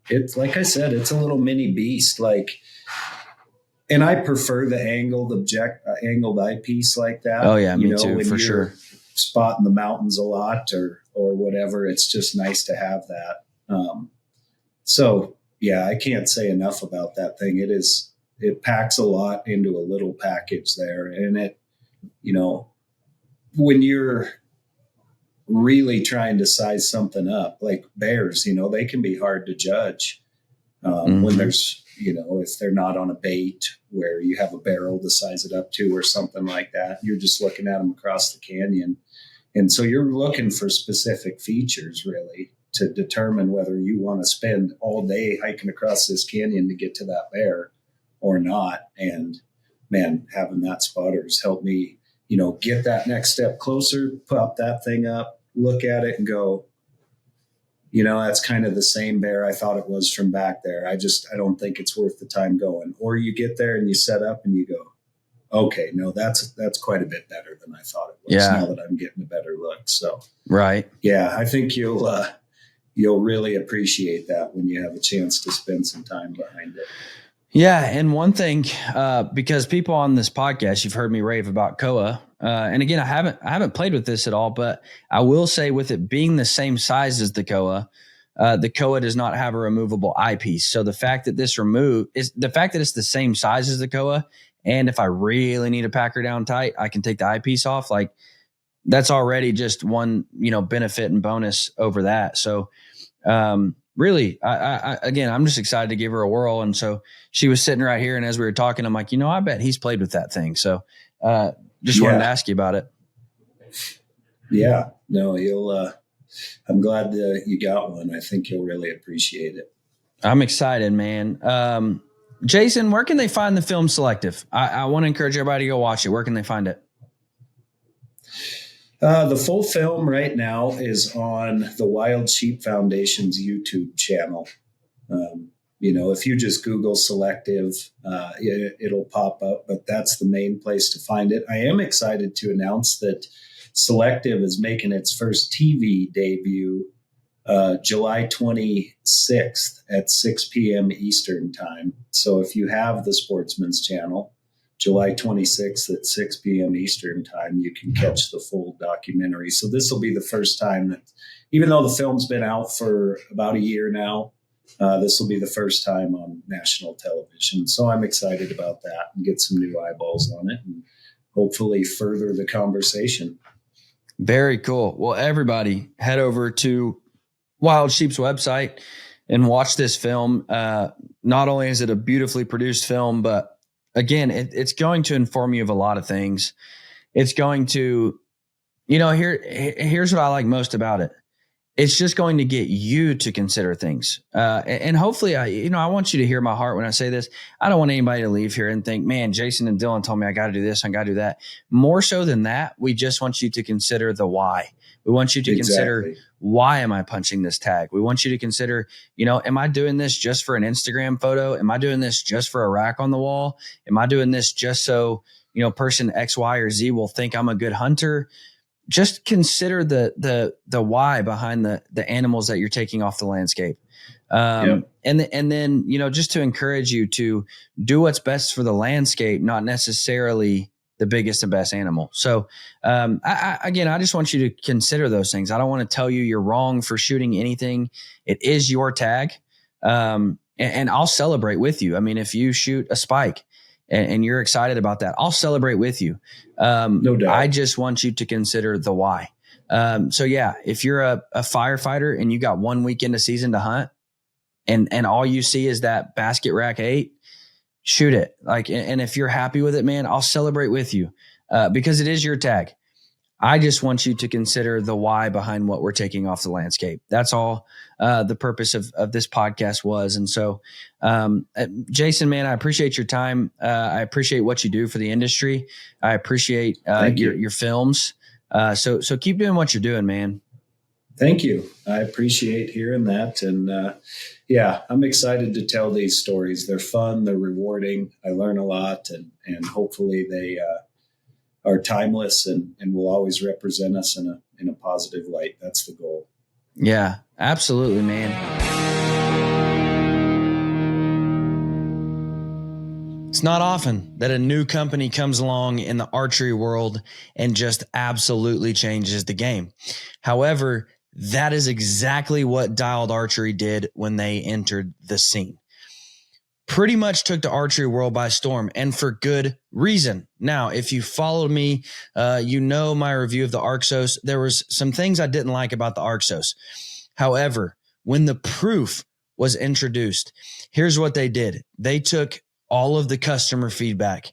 It's like I said, it's a little mini beast. Like, and I prefer the angled eyepiece like that. Oh yeah, me too, for sure. Spotting the mountains a lot or whatever. It's just nice to have that. So yeah, I can't say enough about that thing. It packs a lot into a little package there. And it, you know, when you're really trying to size something up, like bears, you know, they can be hard to judge when there's, you know, if they're not on a bait where you have a barrel to size it up to or something like that. You're just looking at them across the canyon. And so you're looking for specific features really to determine whether you want to spend all day hiking across this canyon to get to that bear or not. And man, having that spotter has helped me, you know, get that next step closer, pop that thing up, look at it and go, you know, that's kind of the same bear I thought it was from back there. I don't think it's worth the time going. Or you get there and you set up and you go, okay, no, that's quite a bit better than I thought it was. Now that I'm getting a better look. So, right. Yeah, I think you'll you'll really appreciate that when you have a chance to spend some time behind it. Yeah. And one thing, because people on this podcast, you've heard me rave about Koa. And again, I haven't played with this at all, but I will say with it being the same size as the Koa does not have a removable eyepiece. So the fact that it's the same size as the Koa, and if I really need to pack her down tight, I can take the eyepiece off. Like, that's already just one, benefit and bonus over that. So, really, I'm just excited to give her a whirl. And so she was sitting right here, and as we were talking, I'm like, I bet he's played with that thing. So, just wanted to ask you about it. Yeah, no, I'm glad that you got one. I think you'll really appreciate it. I'm excited, man. Jason, where can they find the film Selective? I want to encourage everybody to go watch it. Where can they find it? The full film right now is on the Wild Sheep Foundation's YouTube channel. If you just Google Selective, it'll pop up, but that's the main place to find it. I am excited to announce that Selective is making its first TV debut July 26th at 6 p.m. Eastern time. So if you have the Sportsman's Channel, July 26th at 6 p.m. Eastern time, you can catch the full documentary. So this will be the first time that, even though the film's been out for about a year now, this will be the first time on national television. So I'm excited about that and get some new eyeballs on it and hopefully further the conversation. Very cool. Well, everybody head over to Wild Sheep's website and watch this film. Not only is it a beautifully produced film, but again, it's going to inform you of a lot of things. It's going to, here's what I like most about it. It's just going to get you to consider things. And hopefully, I want you to hear my heart when I say this. I don't want anybody to leave here and think, man, Jason and Dylan told me I got to do this, I got to do that. More so than that, we just want you to consider the why. We want you to consider, why am I punching this tag? We want you to consider, am I doing this just for an Instagram photo? Am I doing this just for a rack on the wall? Am I doing this just so, person X, Y, or Z will think I'm a good hunter? Just consider the why behind the animals that you're taking off the landscape. And then, just to encourage you to do what's best for the landscape, not necessarily the biggest and best animal. So, I just want you to consider those things. I don't want to tell you you're wrong for shooting anything. It is your tag. And I'll celebrate with you. I mean, if you shoot a spike and you're excited about that, I'll celebrate with you. No doubt. I just want you to consider the why. If you're a firefighter and you got 1 weekend a season to hunt and all you see is that basket rack 8, shoot it. And if you're happy with it, man, I'll celebrate with you because it is your tag. I just want you to consider the why behind what we're taking off the landscape. That's all the purpose of this podcast was. And so, Jason, man, I appreciate your time. I appreciate what you do for the industry. I appreciate your films. So keep doing what you're doing, man. Thank you. I appreciate hearing that. And I'm excited to tell these stories. They're fun. They're rewarding. I learn a lot and hopefully they are timeless and will always represent us in a positive light. That's the goal. Yeah, absolutely, man. It's not often that a new company comes along in the archery world and just absolutely changes the game. However, that is exactly what Dialed Archery did when they entered the scene. Pretty much took the archery world by storm, and for good reason. Now, if you followed me, my review of the Arxos. There was some things I didn't like about the Arxos. However, when the proof was introduced, here's what they did. They took all of the customer feedback.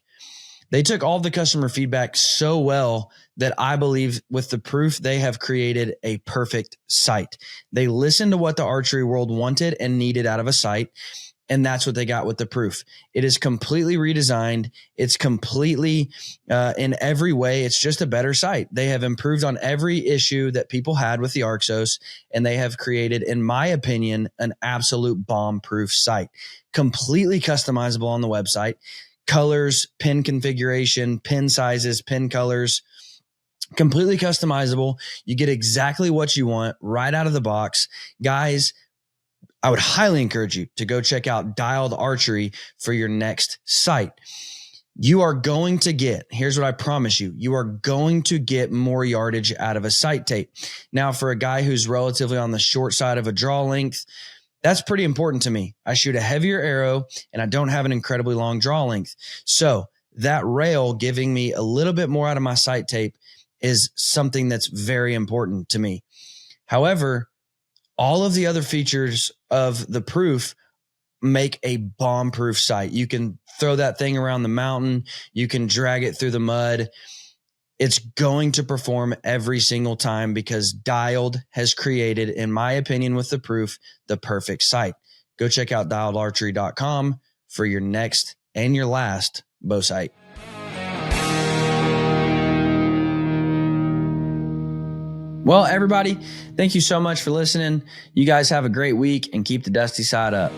They took all the customer feedback so well that I believe with the proof, they have created a perfect sight. They listened to what the archery world wanted and needed out of a sight. And that's what they got with the proof. It is completely redesigned. It's completely in every way. It's just a better sight. They have improved on every issue that people had with the Arxos, and they have created, in my opinion, an absolute bomb-proof sight. Completely customizable on the website. Colors, pin configuration, pin sizes, pin colors, Completely customizable. You get exactly what you want right out of the box. Guys, I would highly encourage you to go check out Dialed Archery for your next sight. You are going to get, here's what I promise you, you are going to get more yardage out of a sight tape. Now, for a guy who's relatively on the short side of a draw length, that's pretty important to me. I shoot a heavier arrow and I don't have an incredibly long draw length. So that rail giving me a little bit more out of my sight tape is something that's very important to me. However, all of the other features of the Proof make a bomb-proof sight. You can throw that thing around the mountain. You can drag it through the mud. It's going to perform every single time because Dialed has created, in my opinion, with the Proof, the perfect sight. Go check out dialedarchery.com for your next and your last bow sight. Well, everybody, thank you so much for listening. You guys have a great week and keep the dusty side up.